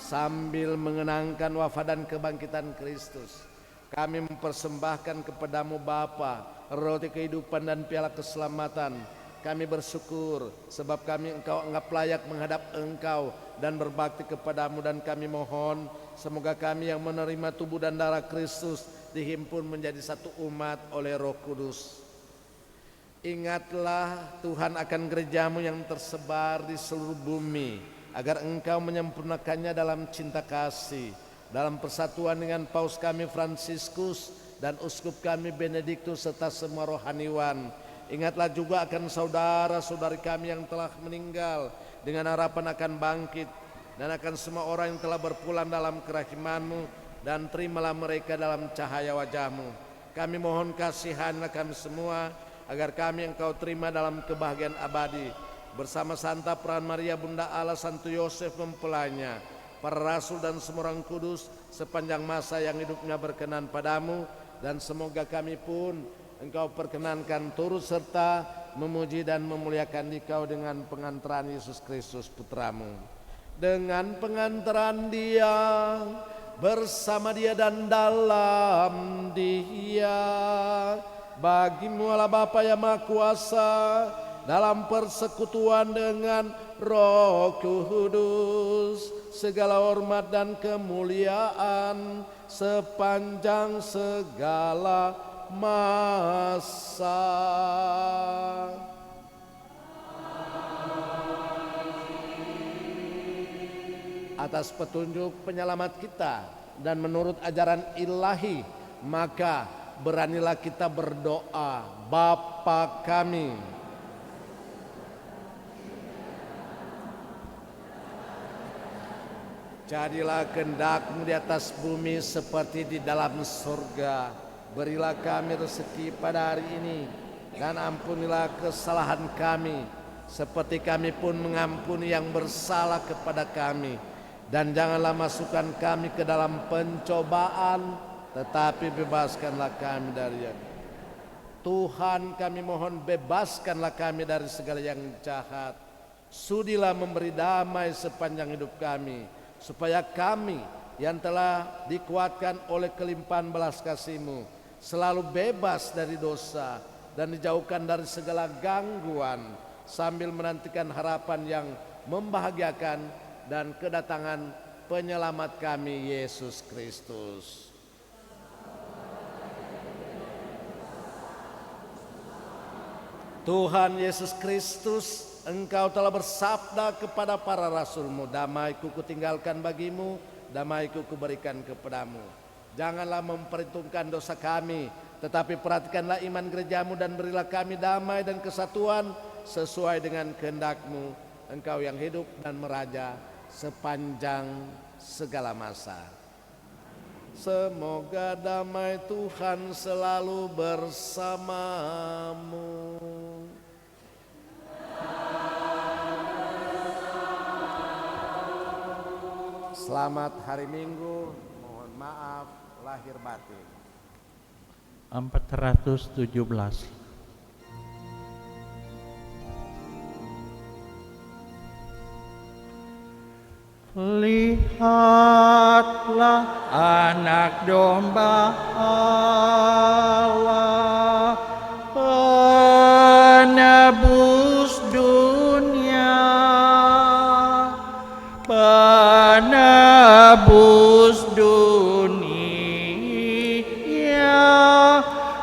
Sambil mengenangkan wafat dan kebangkitan Kristus, kami mempersembahkan kepadamu Bapa roti kehidupan dan piala keselamatan. Kami bersyukur sebab kami Engkau anggap layak menghadap Engkau dan berbakti kepadamu, dan kami mohon semoga kami yang menerima tubuh dan darah Kristus dihimpun menjadi satu umat oleh Roh Kudus. Ingatlah Tuhan akan gerejamu yang tersebar di seluruh bumi, agar Engkau menyempurnakannya dalam cinta kasih, dalam persatuan dengan Paus kami Fransiskus dan Uskup kami Benediktus serta semua rohaniwan. Ingatlah juga akan saudara-saudari kami yang telah meninggal dengan harapan akan bangkit, dan akan semua orang yang telah berpulang dalam kerahiman-Mu, dan terimalah mereka dalam cahaya wajah-Mu. Kami mohon kasihanlah kami semua, agar kami Engkau terima dalam kebahagiaan abadi bersama Santa Peran Maria Bunda Allah, Santo Yosef mempelainya, para rasul dan semua orang kudus sepanjang masa yang hidupnya berkenan padamu. Dan semoga kami pun Engkau perkenankan turut serta memuji dan memuliakan Dikau dengan pengantaran Yesus Kristus Putramu. Dengan pengantaran Dia, bersama Dia dan dalam Dia, bagimu Allah Bapa yang Maha Kuasa, dalam persekutuan dengan Roh Kudus, segala hormat dan kemuliaan sepanjang segala masa. Atas petunjuk penyelamat kita dan menurut ajaran ilahi, maka beranilah kita berdoa. Bapa kami, jadilah kehendak-Mu di atas bumi seperti di dalam surga. Berilah kami rezeki pada hari ini, dan ampunilah kesalahan kami, seperti kami pun mengampuni yang bersalah kepada kami. Dan janganlah masukkan kami ke dalam pencobaan, tetapi bebaskanlah kami dari yang Tuhan, kami mohon bebaskanlah kami dari segala yang jahat. Sudilah memberi damai sepanjang hidup kami, supaya kami yang telah dikuatkan oleh kelimpahan belas kasih-Mu selalu bebas dari dosa dan dijauhkan dari segala gangguan, sambil menantikan harapan yang membahagiakan dan kedatangan penyelamat kami Yesus Kristus. Tuhan Yesus Kristus, Engkau telah bersabda kepada para rasul-Mu, damai-Ku kutinggalkan bagimu, damai-Ku kuberikan kepadamu. Janganlah memperhitungkan dosa kami, tetapi perhatikanlah iman gereja-Mu, dan berilah kami damai dan kesatuan sesuai dengan kehendak-Mu, Engkau yang hidup dan meraja sepanjang segala masa. Semoga damai Tuhan selalu bersamamu. Selamat hari Minggu, mohon maaf lahir batin. 417. Lihatlah anak domba Allah, penebus dunia, penebus dunia.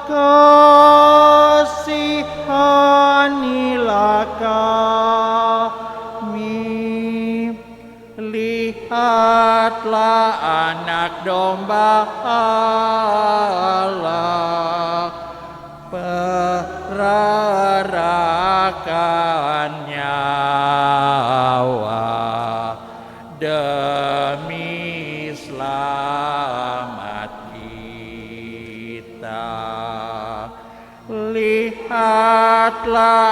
Kasihanilah kami. Lihatlah anak domba Allah, perarakan nyawa demi selamat kita. Lihatlah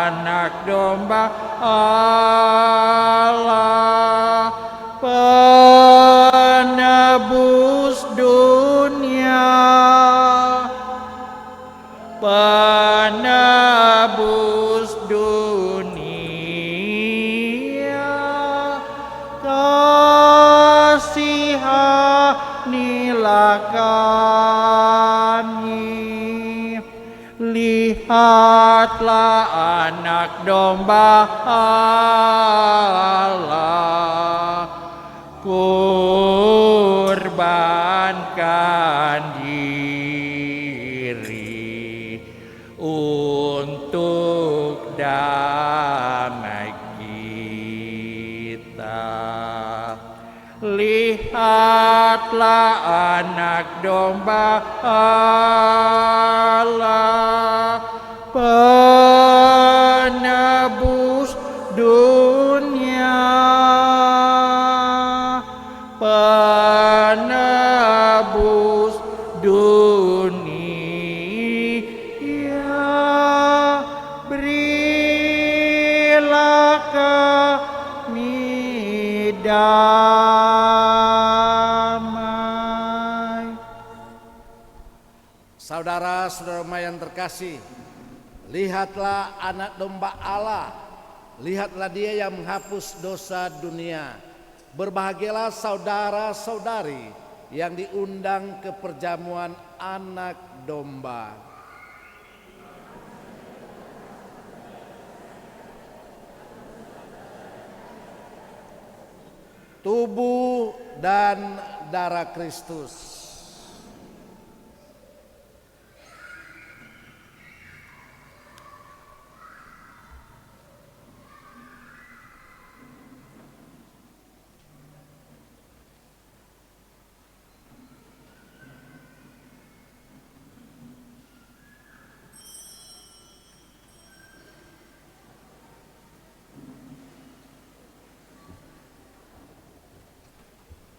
anak domba Allah, penebus dunia, penebus dunia. Kasihanilah kami. Lihatlah anak domba Allah, kurbankan diri untuk damai kita. Lihatlah anak domba Allah, penebus dunia, penebus dunia. Berilah kami damai. Saudara-saudara yang terkasih, lihatlah anak domba Allah, lihatlah dia yang menghapus dosa dunia. Berbahagialah saudara-saudari yang diundang ke perjamuan anak domba. Tubuh dan darah Kristus.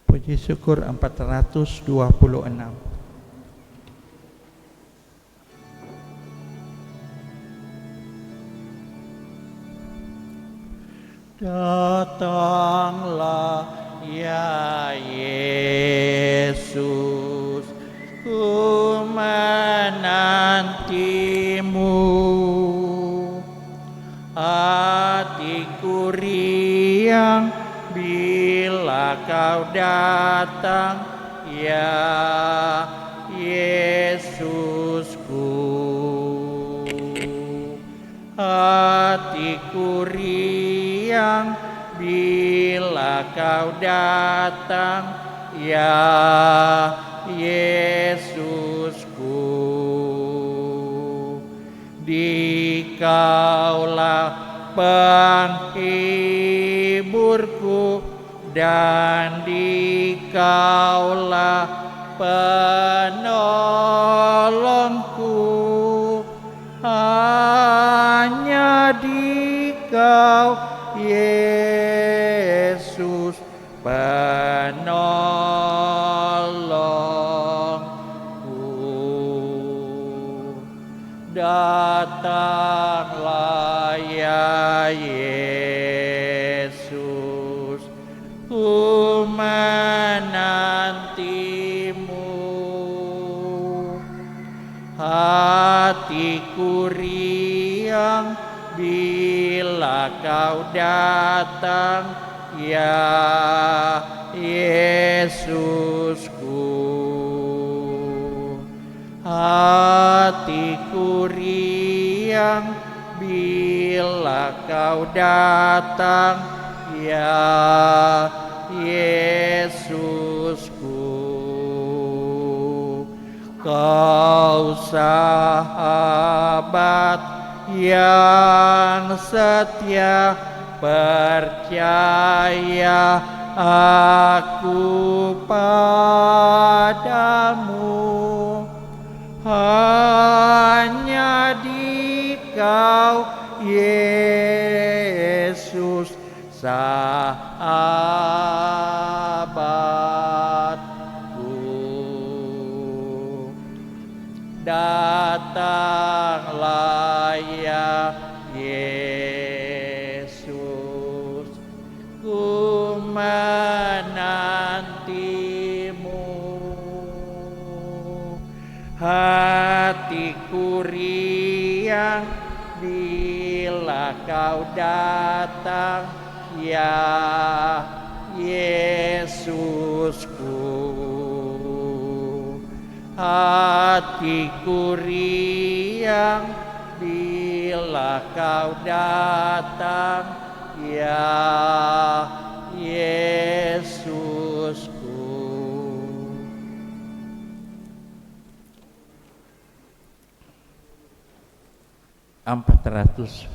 Puji syukur 426. Datanglah ya Yesus, ku menantimu. Hatiku riang bila kau datang, ya Yesusku. Hatiku riang bila kau datang, ya Yesusku. Dikaulah penghiburku dan dikaulah penolongku. Hanya dikau Yesus penolong. Datanglah ya Yesus, ku menantimu. Hatiku riang bila kau datang, ya Yesusku. Hatiku riang bila kau datang, ya Yesusku. Kau sahabat yang setia, percaya aku padamu. Hanya di Kau Yesus sahabatku. Datanglah ya Yesus, ku menantimu. Hatiku riang bila kau datang, ya Yesusku. Hatiku riang bila kau datang, ya Yesusku. 425.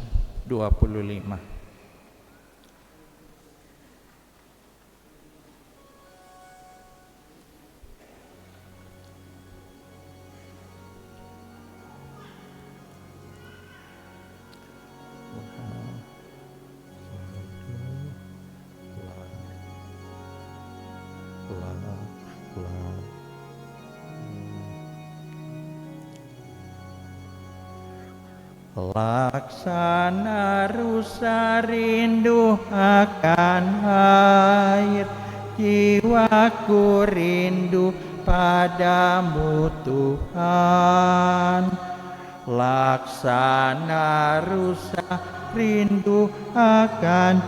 Laksana rusa rindu akan air, jiwaku rindu padamu Tuhan. Laksana rusa rindu akan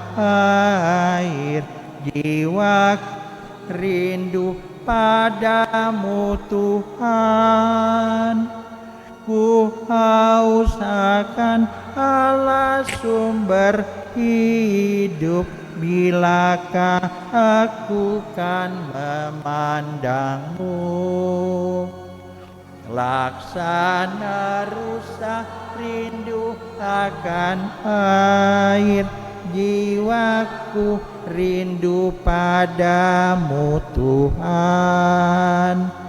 air, jiwaku rindu padamu Tuhan. Ku haus akan Allah sumber hidup, bilakah aku kan memandangmu. Laksana rusa rindu akan air, jiwaku rindu padamu Tuhan.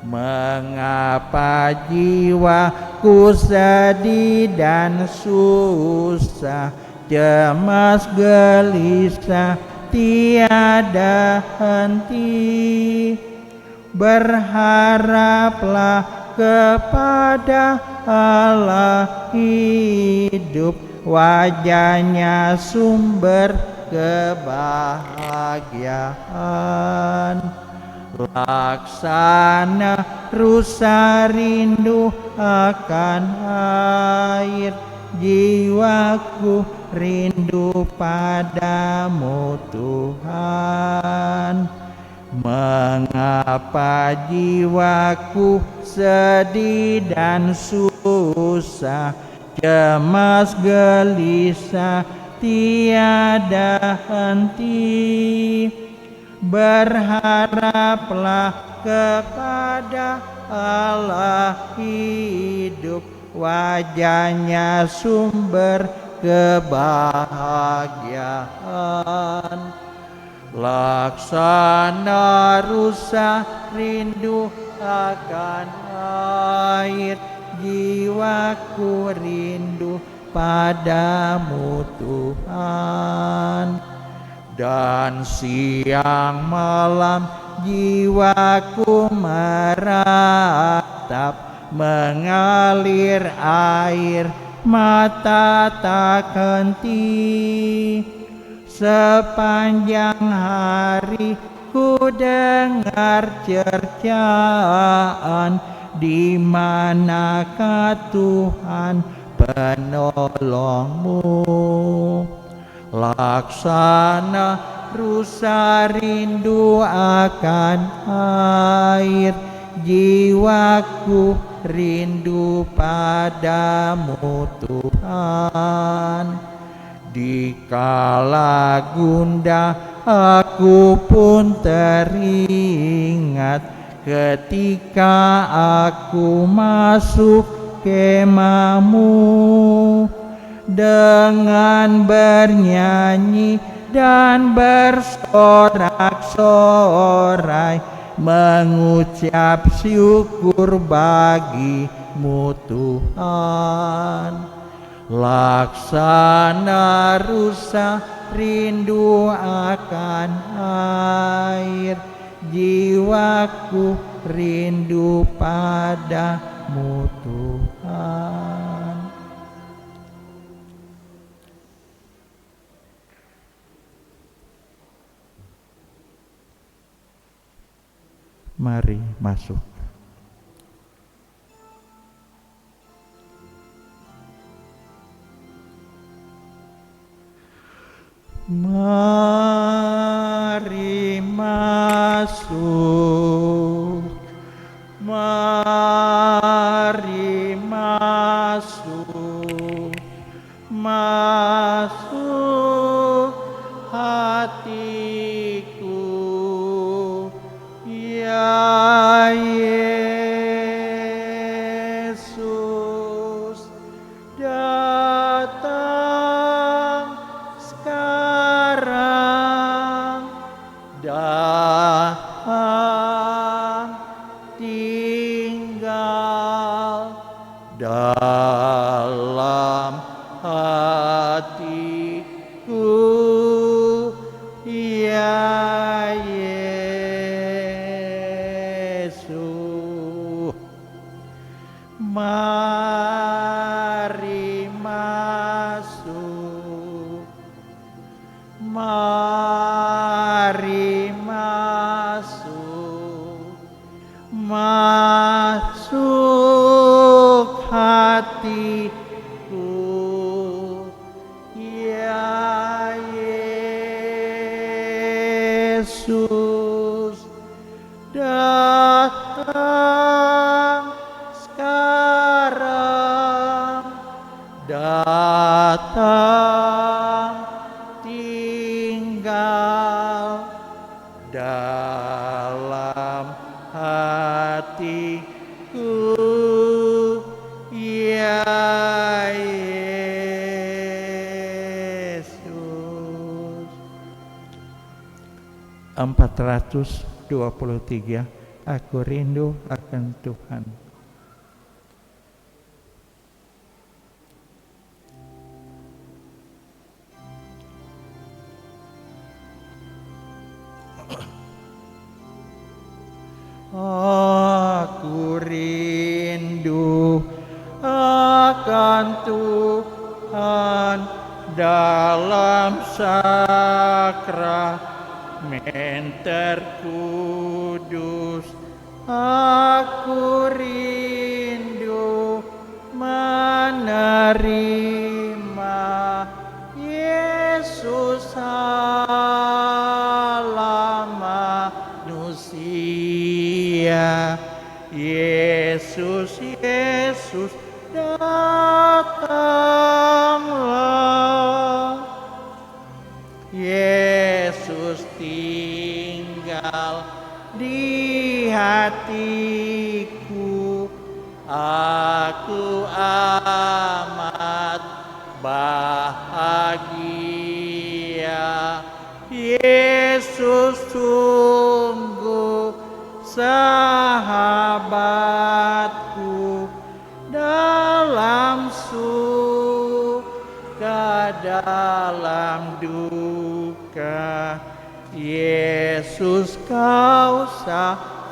Mengapa jiwaku sedih dan susah, cemas gelisah tiada henti. Berharaplah kepada Allah hidup, wajahnya sumber kebahagiaan. Laksana rusa rindu akan air, jiwaku rindu padamu Tuhan. Mengapa jiwaku sedih dan susah, cemas gelisah tiada henti. Berharaplah kepada Allah hidup, wajahnya sumber kebahagiaan. Laksana rusa rindu akan air, jiwaku rindu padamu Tuhan. Dan siang malam jiwaku meratap mengalir air mata tak henti. Sepanjang hari ku dengar cercaan, di manakah Tuhan penolongmu. Laksana rusa rindu akan air, jiwaku rindu padamu Tuhan. Dikala gundah aku pun teringat, ketika aku masuk kemahmu. Dengan bernyanyi dan bersorak-sorai, mengucap syukur bagimu Tuhan. Laksana rusa rindu akan air, jiwaku rindu padamu Tuhan. Mari masuk. Mari masuk, mari masuk, masuk hatiku, ya Yesus, datang sekarang, datang tinggal dalam hatiku, ya Yesus. Mari masuk, mari masuk, masuk hatiku, ya Yesus. Datang sekarang, datang tinggal dalam hatiku, ya Yesus. 423. Aku rindu akan Tuhan. Aku rindu akan Tuhan dalam sakramen terkudus. Aku rindu menerima Yesus Allah manusia. Yesus, Yesus, datanglah. Yesus tinggal di hatiku. Aku amat bahagia. Yesus sungguh sahabatku dalam suka, dalam duka. Yesus kau sahabatku.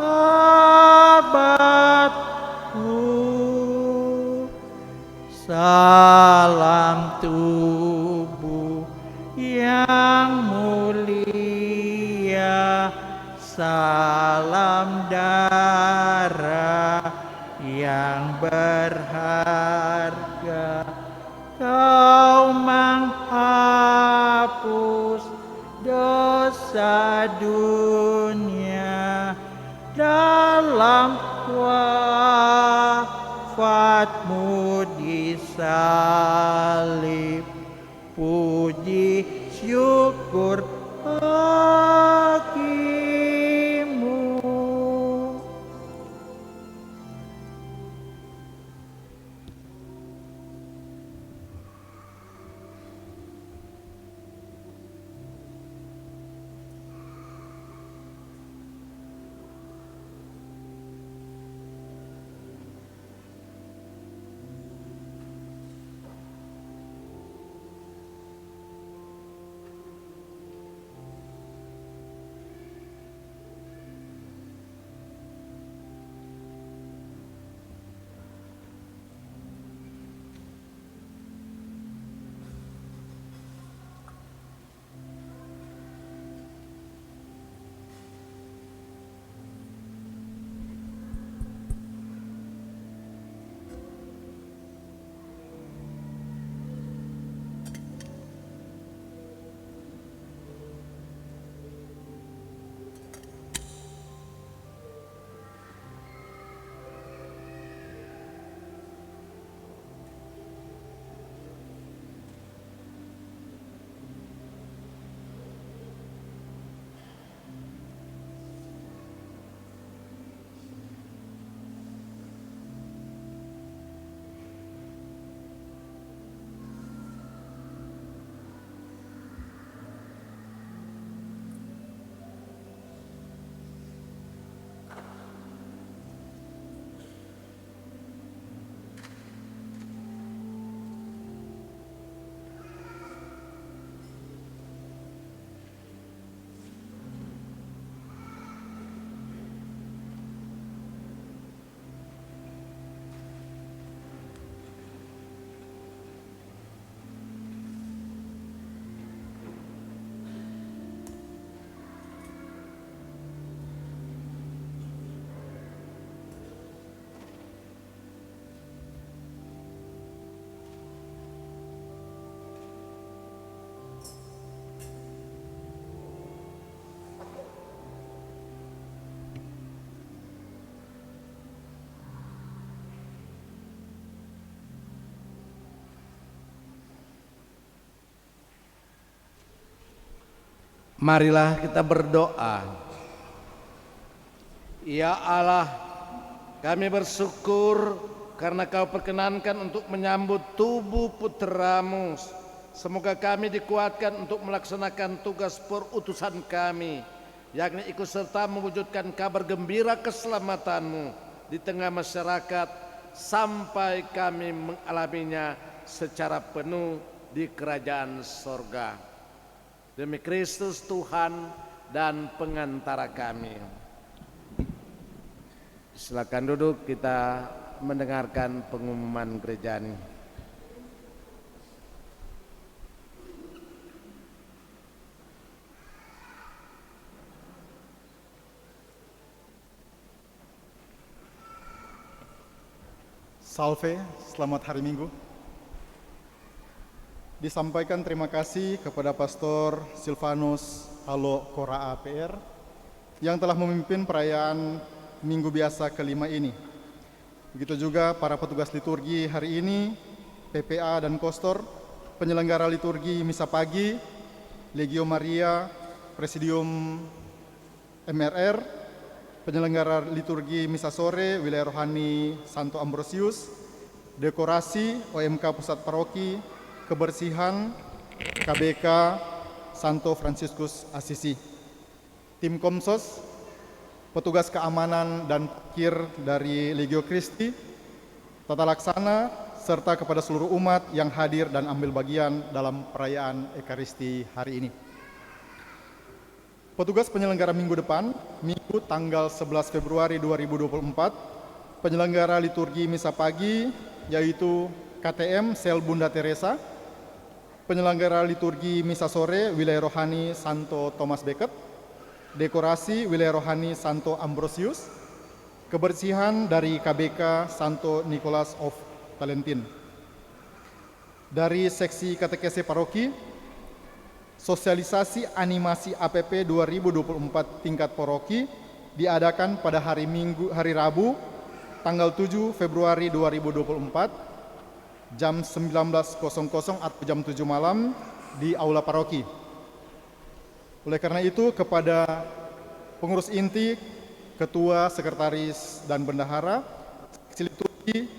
salam tubuh yang mulia, salam darah yang berharga. Kau menghapus dosa dunia dalam wafatmu di salib. Puji syukur bagimu. Marilah kita berdoa. Ya Allah, kami bersyukur karena Kau perkenankan untuk menyambut tubuh putra-Mu. Semoga kami dikuatkan untuk melaksanakan tugas perutusan kami, yakni ikut serta mewujudkan kabar gembira keselamatan-Mu di tengah masyarakat sampai kami mengalaminya secara penuh di kerajaan sorga. Demi Kristus Tuhan dan pengantara kami. Silakan duduk, kita mendengarkan pengumuman gereja ini. Salve, selamat hari Minggu. Disampaikan terima kasih kepada Pastor Silvanus Halo Kora APR yang telah memimpin perayaan Minggu Biasa kelima ini. Begitu juga para petugas liturgi hari ini, PPA dan Kostor, penyelenggara liturgi Misa Pagi, Legio Maria, Presidium MRR, penyelenggara liturgi Misa Sore, Wilayah Rohani Santo Ambrosius, dekorasi OMK Pusat Paroki, kebersihan KBK Santo Fransiskus Asisi, tim Komsos, petugas keamanan dan parkir dari Legio Christi, tata laksana, serta kepada seluruh umat yang hadir dan ambil bagian dalam perayaan Ekaristi hari ini. Petugas penyelenggara minggu depan, Minggu tanggal 11 Februari 2024, penyelenggara liturgi Misa Pagi, yaitu KTM Sel Bunda Teresa, penyelenggara liturgi misa sore Wilayah Rohani Santo Thomas Becket, dekorasi Wilayah Rohani Santo Ambrosius, kebersihan dari KBK Santo Nicholas of Talentin. Dari seksi katekese paroki, sosialisasi animasi APP 2024 tingkat paroki diadakan pada hari Rabu tanggal 7 Februari 2024 jam 19.00 atau jam 7 malam di aula paroki. Oleh karena itu, kepada pengurus inti, ketua, sekretaris, dan bendahara, seksi liturgi,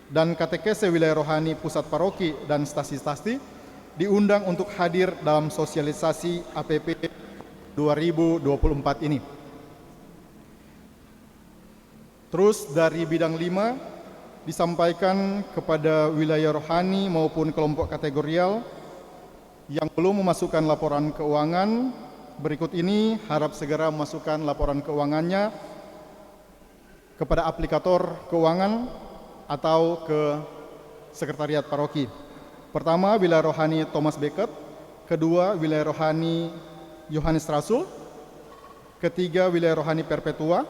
dan katekese wilayah rohani pusat paroki dan stasi-stasi diundang untuk hadir dalam sosialisasi APP 2024 ini. Terus dari bidang 5, disampaikan kepada wilayah rohani maupun kelompok kategorial yang belum memasukkan laporan keuangan, berikut ini harap segera memasukkan laporan keuangannya kepada aplikator keuangan atau ke sekretariat paroki. Pertama, wilayah rohani Thomas Becket. Kedua, wilayah rohani Yohanes Rasul. Ketiga, wilayah rohani Perpetua.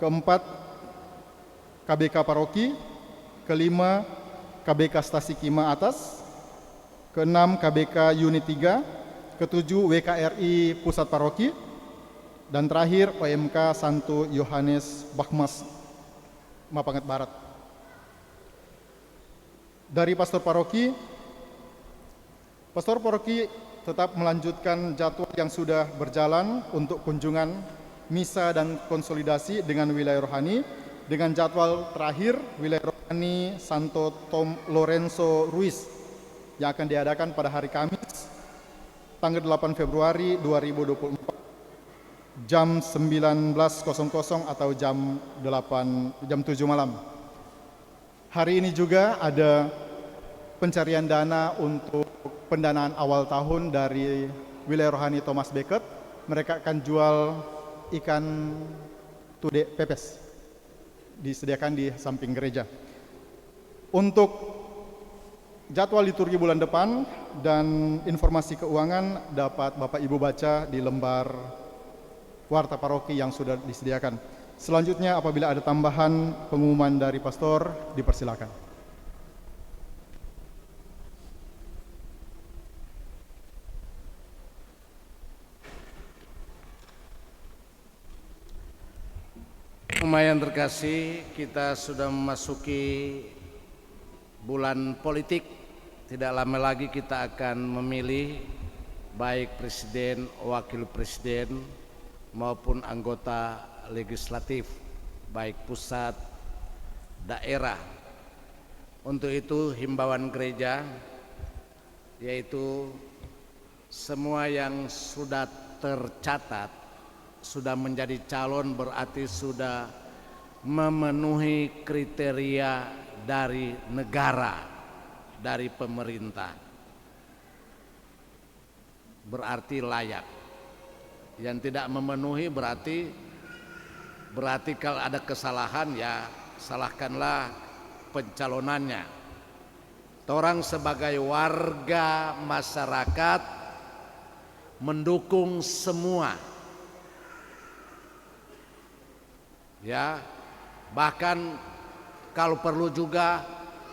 Keempat, KBK paroki. Kelima, KBK Stasi Kima Atas. Keenam, KBK Unit 3. Ketujuh, WKRI Pusat Paroki. Dan terakhir, OMK Santo Yohanes Bakhmas Mapangat Barat. Dari pastor paroki tetap melanjutkan jadwal yang sudah berjalan untuk kunjungan misa dan konsolidasi dengan wilayah rohani, dengan jadwal terakhir wilayah rohani Santo Tom Lorenzo Ruiz yang akan diadakan pada hari Kamis tanggal 8 Februari 2024 jam 19.00 atau jam 7 malam. Hari ini juga ada pencarian dana untuk pendanaan awal tahun dari wilayah rohani Thomas Becket. Mereka akan jual ikan tude pepes, disediakan di samping gereja. Untuk jadwal liturgi bulan depan dan informasi keuangan dapat Bapak Ibu baca di lembar warta paroki yang sudah disediakan. Selanjutnya, apabila ada tambahan pengumuman dari pastor, dipersilakan. Lumayan terkasih, kita sudah memasuki bulan politik. Tidak lama lagi kita akan memilih baik presiden, wakil presiden maupun anggota legislatif, baik pusat, daerah. Untuk itu himbauan gereja yaitu semua yang sudah tercatat sudah menjadi calon berarti sudah memenuhi kriteria dari negara, dari pemerintah. Berarti layak. Yang tidak memenuhi berarti kalau ada kesalahan ya salahkanlah pencalonannya. Orang sebagai warga masyarakat mendukung semua. Ya, bahkan kalau perlu juga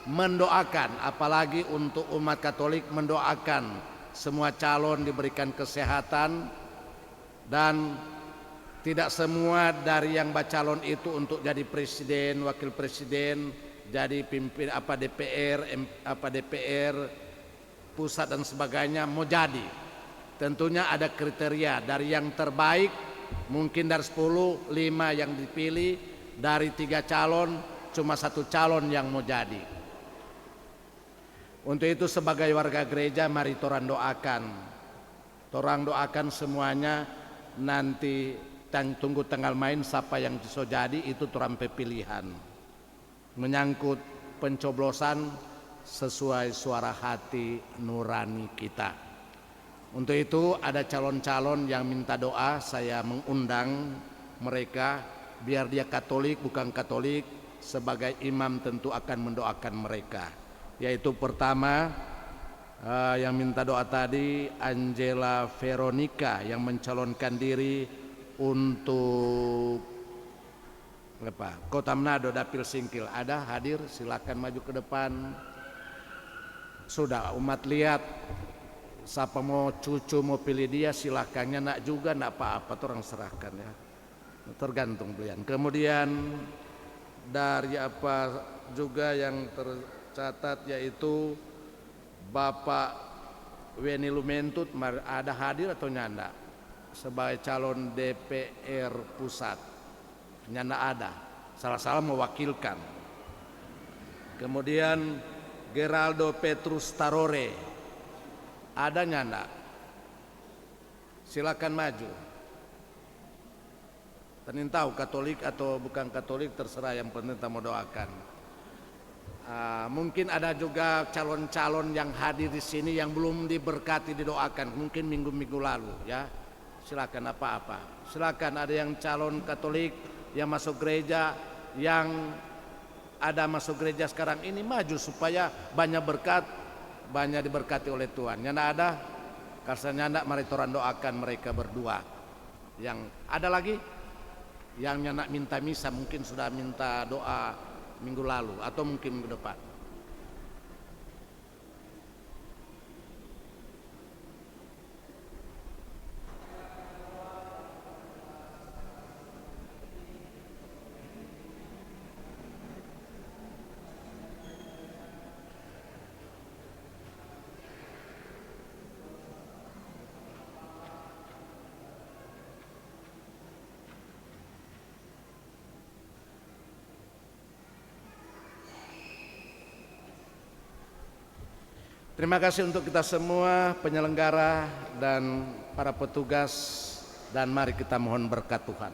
mendoakan, apalagi untuk umat Katolik mendoakan semua calon diberikan kesehatan dan tidak semua dari yang bacalon itu untuk jadi presiden, wakil presiden, jadi pimpin DPR, pusat dan sebagainya mau jadi. Tentunya ada kriteria dari yang terbaik. Mungkin dari 10, 5 yang dipilih, dari 3 calon, cuma 1 calon yang mau jadi. Untuk itu sebagai warga gereja mari torang doakan. Torang doakan semuanya, nanti tunggu tanggal main siapa yang bisa jadi itu torang pilihan. Menyangkut pencoblosan sesuai suara hati nurani kita. Untuk itu ada calon-calon yang minta doa, saya mengundang mereka biar dia Katolik bukan Katolik, sebagai imam tentu akan mendoakan mereka. yaitu pertama yang minta doa tadi Angela Veronica yang mencalonkan diri untuk Kota Manado Dapil Singkil. Ada hadir, silakan maju ke depan. Sudah umat lihat, siapa mau cucu mau pilih dia silakannya, nak juga nak apa-apa, orang serahkan ya, tergantung pilihan. Kemudian dari apa juga yang tercatat yaitu Bapak Weni Lumentut, ada hadir atau nyanda sebagai calon DPR pusat? Nyanda ada, salah-salah mewakilkan. Kemudian Geraldo Petrus Tarore, ada nyanda? Silakan maju. Tenin tahu Katolik atau bukan Katolik terserah, yang penting kita mau doakan. Mungkin ada juga calon-calon yang hadir di sini yang belum diberkati didoakan, mungkin minggu-minggu lalu ya. Silakan apa-apa. Silakan, ada yang calon Katolik yang masuk gereja, yang ada masuk gereja sekarang ini maju supaya banyak berkat, banyak diberkati oleh Tuhan. Nyanda ada, karena nyanda mari toran doakan mereka berdua. Yang ada lagi yang nyanda minta misa, mungkin sudah minta doa minggu lalu atau mungkin minggu depan. Terima kasih untuk kita semua penyelenggara dan para petugas, dan mari kita mohon berkat Tuhan.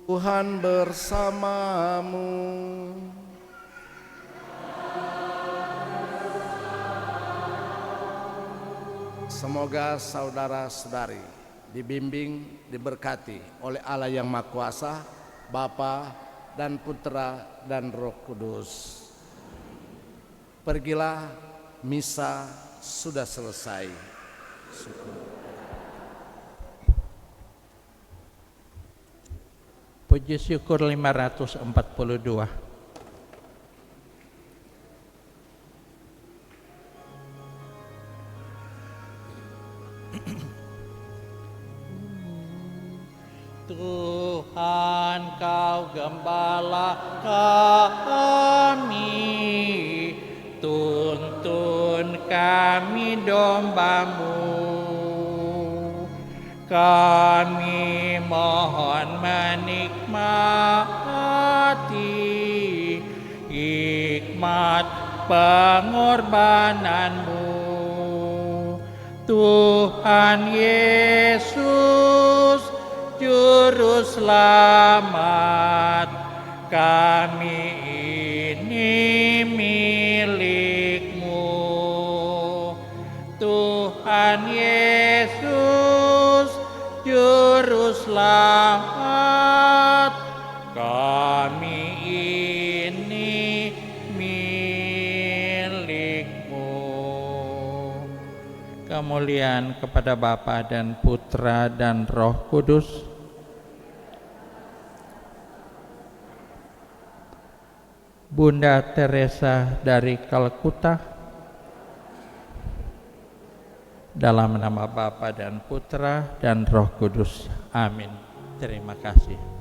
Tuhan bersamamu. Semoga saudara-saudari dibimbing, diberkati oleh Allah yang Maha Kuasa, Bapa dan Putra dan Roh Kudus. Pergilah, misa sudah selesai. Puji syukur 542. Tuhan, Kau gembala kami, tuntun kami domba-Mu. Kami mohon menikmati hikmat pengorbanan-Mu. Tuhan Yesus, Juru Selamat, kami ini milik-Mu. Tuhan Yesus, Juru Selamat, kami ini milik-Mu. Kemuliaan kepada Bapa dan Putra dan Roh Kudus. Bunda Teresa dari Kalkuta, dalam nama Bapa dan Putra dan Roh Kudus. Amin. Terima kasih.